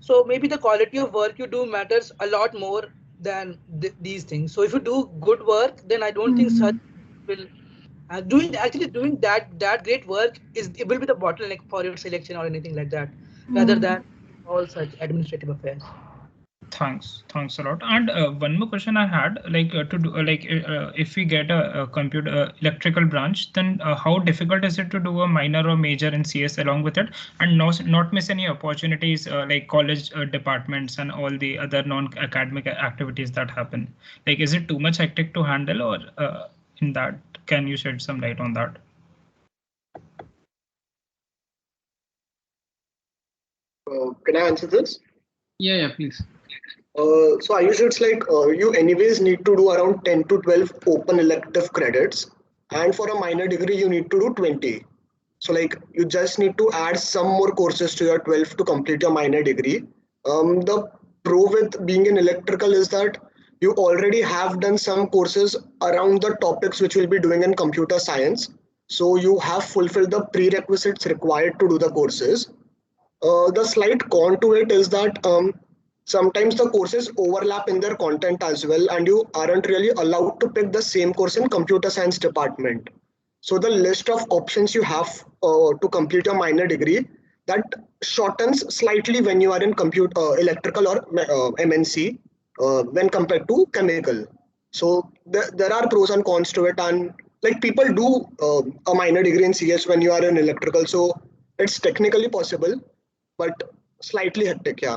So maybe the quality of work you do matters a lot more than these things. So if you do good work, then I don't think such will doing that great work it will be the bottleneck for your selection or anything like that, rather than all such administrative affairs. Thanks a lot. And one more question I had, like to do if we get a computer electrical branch, then how difficult is it to do a minor or major in CS along with it, and not miss any opportunities like college departments and all the other non-academic activities that happen? Like, is it too much hectic to handle, or in that, can you shed some light on that? Can I answer this? Yeah, please. So Ayush, it's like you anyways need to do around 10 to 12 open elective credits, and for a minor degree you need to do 20. So like you just need to add some more courses to your 12 to complete your minor degree. The pro with being in electrical is that you already have done some courses around the topics which we'll be doing in computer science. So you have fulfilled the prerequisites required to do the courses. The slight con to it is that sometimes the courses overlap in their content as well, and you aren't really allowed to pick the same course in computer science department. So the list of options you have to complete your minor degree, that shortens slightly when you are in electrical or MNC when compared to chemical. So there are pros and cons to it, and like people do a minor degree in CS when you are in electrical, so it's technically possible, but slightly hectic, yeah.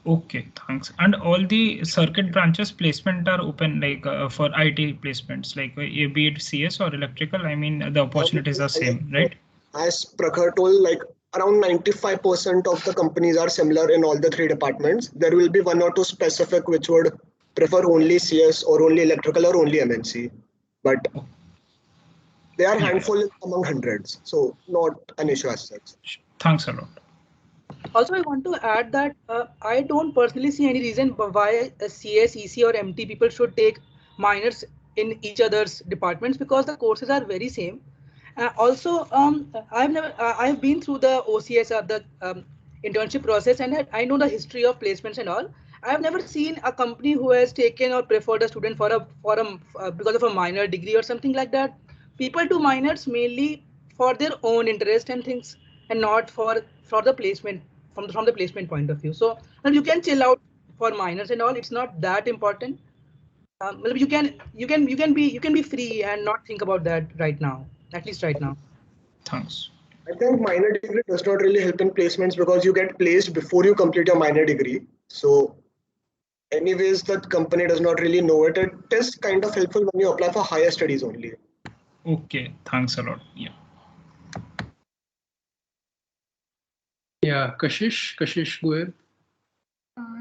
Okay, thanks. And all the circuit branches placement are open, like for IT placements, like be it CS or electrical. I mean, the opportunities are same, right? As Prakhar told, like around 95% of the companies are similar in all the 3 departments. There will be 1 or 2 specific which would prefer only CS or only electrical or only MNC, but they are handful among hundreds, so not an issue as such. Thanks a lot. Also, I want to add that I don't personally see any reason why a CS, EC, or MT people should take minors in each other's departments, because the courses are very same. Also, I've been through the OCS or the internship process, and I know the history of placements and all. I've never seen a company who has taken or preferred a student because of a minor degree or something like that. People do minors mainly for their own interest and things, and not for the placement from the placement point of view. So you can chill out for minors and all. It's not that important. You can be free and not think about that right now. At least right now. Thanks. I think minor degree does not really help in placements because you get placed before you complete your minor degree. So anyways, the company does not really know it. It is kind of helpful when you apply for higher studies only. Okay, thanks a lot. Yeah. Yeah, Kashish, go ahead.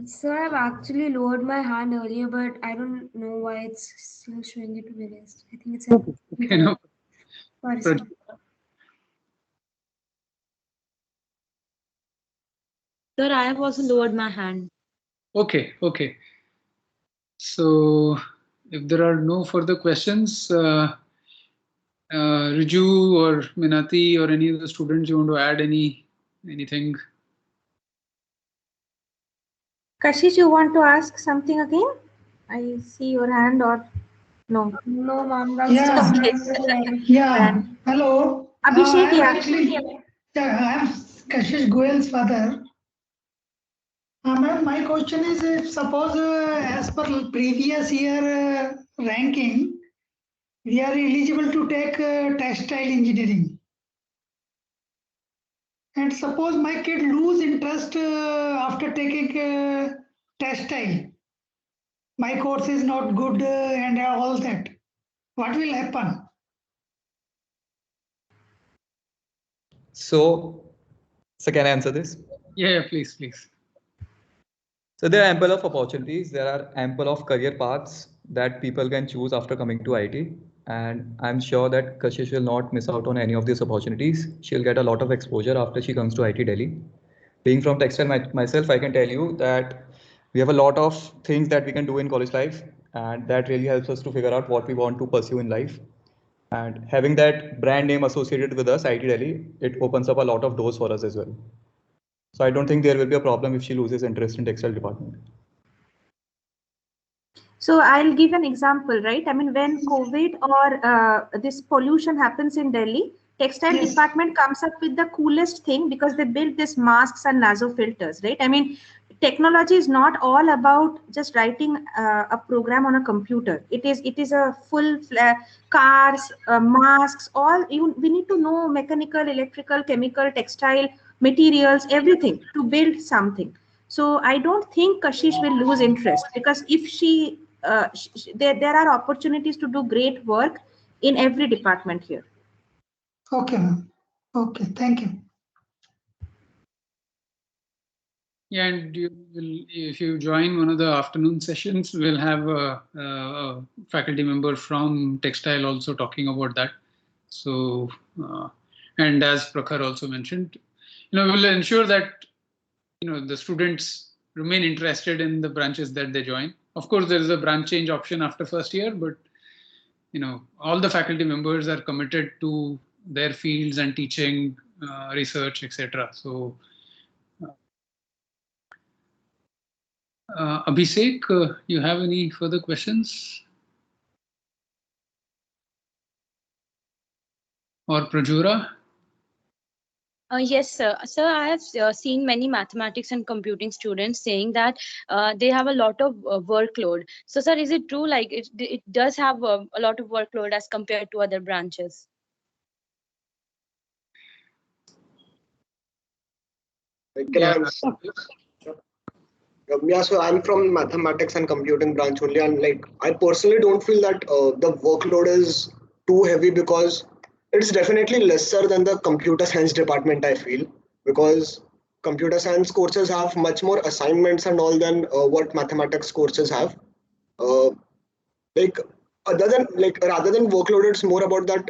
Sir, I've actually lowered my hand earlier, but I don't know why it's still showing it to be raised. I think it's Okay, no. Sorry, sir. Sir, I have also lowered my hand. Okay. So if there are no further questions, Riju or Minati or any of the students, you want to add anything? Kashish, you want to ask something again? I see your hand, or no? No, ma'am. Yeah. Hello. Abhishek, I'm Kashish Goel's father. Ma'am, my question is, if suppose as per previous year ranking, we are eligible to take textile engineering. And suppose my kid lose interest after taking textile. My course is not good and all that. What will happen? So can I answer this? Yeah, please. So there are ample of opportunities. There are ample of career paths that people can choose after coming to IT. And I'm sure that Kashish will not miss out on any of these opportunities. She'll get a lot of exposure after she comes to IT Delhi. Being from textile myself, I can tell you that we have a lot of things that we can do in college life. And that really helps us to figure out what we want to pursue in life. And having that brand name associated with us, IT Delhi, it opens up a lot of doors for us as well. So I don't think there will be a problem if she loses interest in textile department. So I'll give an example, right? I mean, when COVID or this pollution happens in Delhi, textile department comes up with the coolest thing because they built these masks and naso filters, right? I mean, technology is not all about just writing a program on a computer. It is a full cars, masks, all we need to know mechanical, electrical, chemical, textile, materials, everything to build something. So I don't think Kashish will lose interest because if she there are opportunities to do great work in every department here. Okay, ma'am. Okay, thank you. Yeah, and if you join one of the afternoon sessions, we'll have a faculty member from textile also talking about that. So, and as Prakhar also mentioned, we'll ensure that the students remain interested in the branches that they join. Of course, there is a branch change option after first year, but all the faculty members are committed to their fields and teaching, research, etc. So, Abhishek, you have any further questions? Or Prajura? Yes, sir. Sir, I have seen many mathematics and computing students saying that they have a lot of workload. So, sir, is it true? Like it does have a lot of workload as compared to other branches? Yeah, so I'm from mathematics and computing branch only, and I personally don't feel that the workload is too heavy because it's definitely lesser than the computer science department, I feel, because computer science courses have much more assignments and all than what mathematics courses have. Rather than workload, it's more about that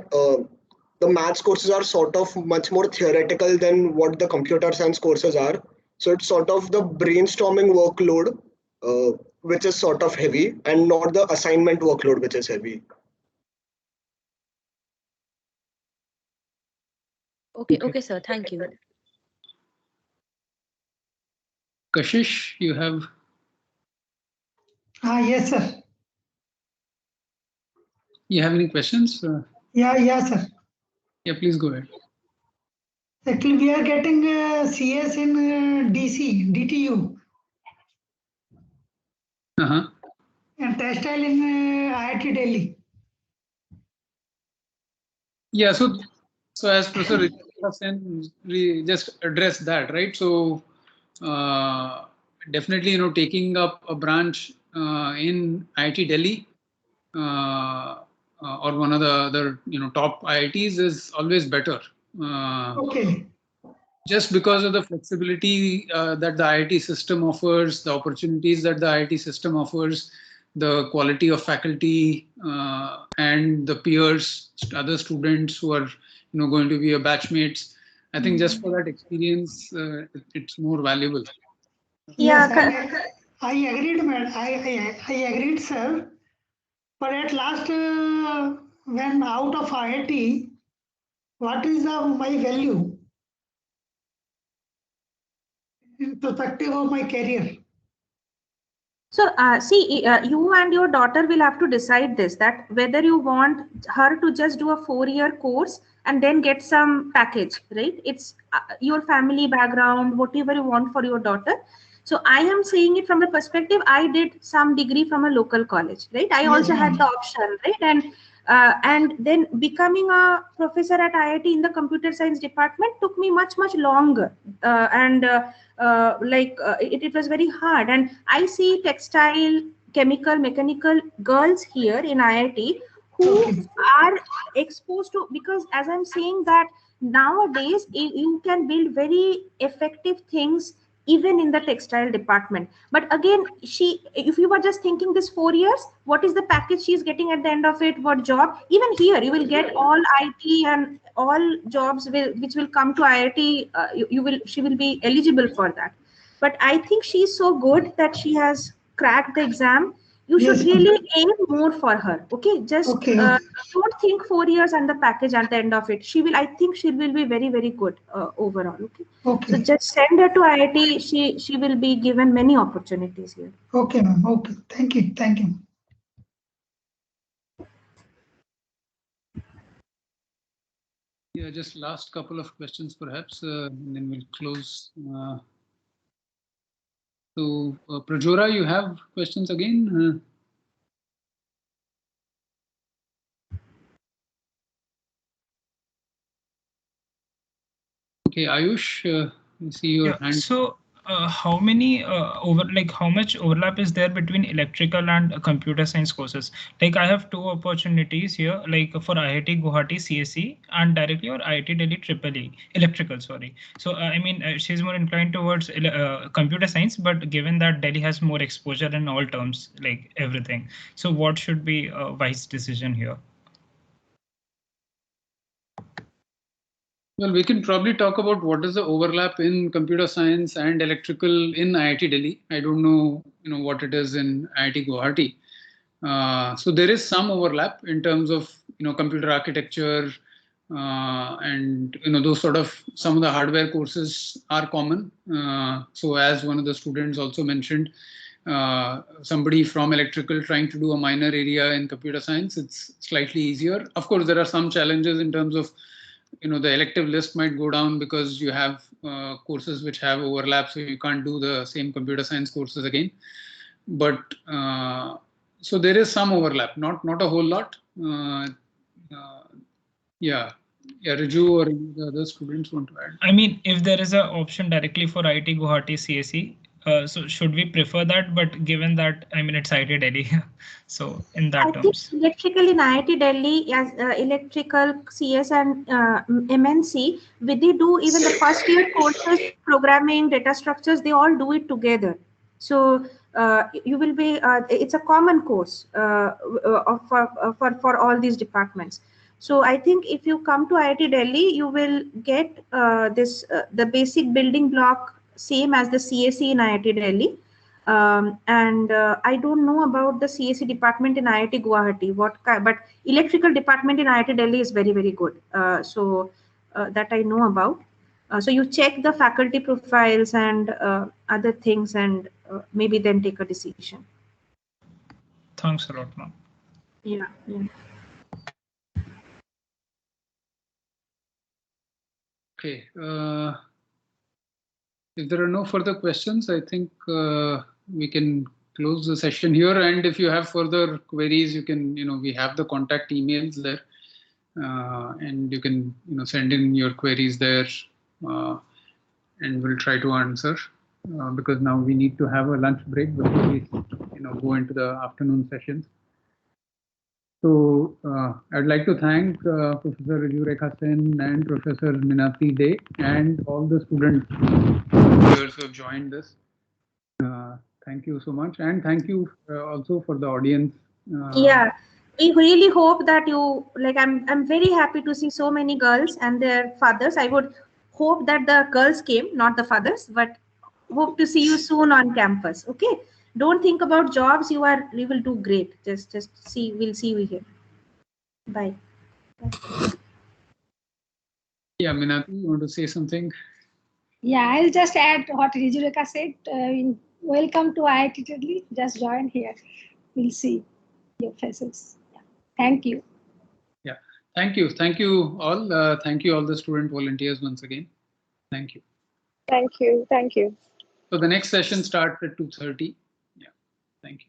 the maths courses are sort of much more theoretical than what the computer science courses are. So it's sort of the brainstorming workload, which is sort of heavy, and not the assignment workload, which is heavy. Okay, sir. Thank you. Kashish, you have? Yes, sir. You have any questions? Yeah, sir. Yeah, please go ahead. Actually, we are getting CS in DTU. And textile in IIT Delhi. Yeah, so as Professor Richard we just addressed that, right? So definitely, taking up a branch in IIT Delhi or one of the other, top IITs is always better. Okay. Just because of the flexibility that the IIT system offers, the opportunities that the IIT system offers, the quality of faculty and the peers, other students who are going to be your batchmates. I think just for that experience, it's more valuable. Yes, I agreed, man. I agreed, sir. But at last, when out of IIT, what is my value in perspective of my career? So see, you and your daughter will have to decide this, that whether you want her to just do a 4-year course and then get some package, right? It's your family background, whatever you want for your daughter. So I am saying it from a perspective, I did some degree from a local college, right? I also had the option, right? And then becoming a professor at IIT in the computer science department took me much longer, it was very hard. And I see textile, chemical, mechanical girls here in IIT who are exposed to, because as I'm saying that nowadays you can build very effective things even in the textile department. But again, if you were just thinking this 4 years, what is the package she's getting at the end of it? What job? Even here, you will get all IT and all jobs which will come to IIT. She will be eligible for that. But I think she's so good that she has cracked the exam. You should Yes, really aim more for her. Okay, just okay. don't think 4 years and the package at the end of it. I think she will be very, very good overall. Okay. Okay. So just send her to IIT. She will be given many opportunities here. Okay, ma'am. Okay. Thank you. Thank you. Yeah, just last couple of questions perhaps, and then we'll close. So Prajora, you have questions again? Okay, Ayush, I see your hand. So how many how much overlap is there between electrical and computer science courses? Like I have two opportunities here, like for IIT Guwahati CSE and directly or IIT Delhi EEE electrical. Sorry. So I mean she's more inclined towards computer science, but given that Delhi has more exposure in all terms, like everything. So what should be a wise decision here? Well, we can probably talk about what is the overlap in computer science and electrical in IIT Delhi. I don't know, what it is in IIT Guwahati. So there is some overlap in terms of, computer architecture and, those sort of some of the hardware courses are common. So as one of the students also mentioned, somebody from electrical trying to do a minor area in computer science, it's slightly easier. Of course, there are some challenges in terms of the elective list might go down because you have courses which have overlap, so you can't do the same computer science courses again. But so there is some overlap, not a whole lot. Yeah, Raju or the other students want to add. I mean, if there is an option directly for IIT Guwahati CSE, so should we prefer that? But given that, I mean, it's IIT Delhi, so in that terms. Think electrical in IIT Delhi as electrical CS and MNC, they do even the first year courses, programming, data structures, they all do it together. So you will be, it's a common course for all these departments. So I think if you come to IIT Delhi, you will get the basic building block same as the CSE in IIT Delhi. And I don't know about the CSE department in IIT Guwahati, but electrical department in IIT Delhi is very, very good. So that I know about. So you check the faculty profiles and other things and maybe then take a decision. Thanks a lot, ma'am. Yeah. Okay. If there are no further questions, I think we can close the session here. And if you have further queries, you can, we have the contact emails there, and you can, send in your queries there, and we'll try to answer. Because now we need to have a lunch break before we, go into the afternoon sessions. So I'd like to thank Professor Raju Rekha Sen and Professor Minati De and all the students who have joined this. Thank you so much, and thank you also for the audience. Yeah, we really hope that you like. I'm very happy to see so many girls and their fathers. I would hope that the girls came, not the fathers, but hope to see you soon on campus. Okay, don't think about jobs. You will do great. Just see. We'll see you here. Bye. Yeah, Minati, you want to say something? Yeah, I'll just add what Raju Rekha said. Welcome to IIT Delhi. Just join here. We'll see your faces. Yeah. Thank you. Yeah, thank you. Thank you all. Thank you all the student volunteers once again. Thank you. Thank you. Thank you. So the next session starts at 2:30. Yeah, thank you.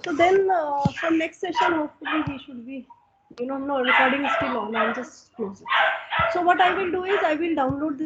So then from next session, hopefully we should be, no, recording is still on. I'll just close it. So what I will do is I will download this.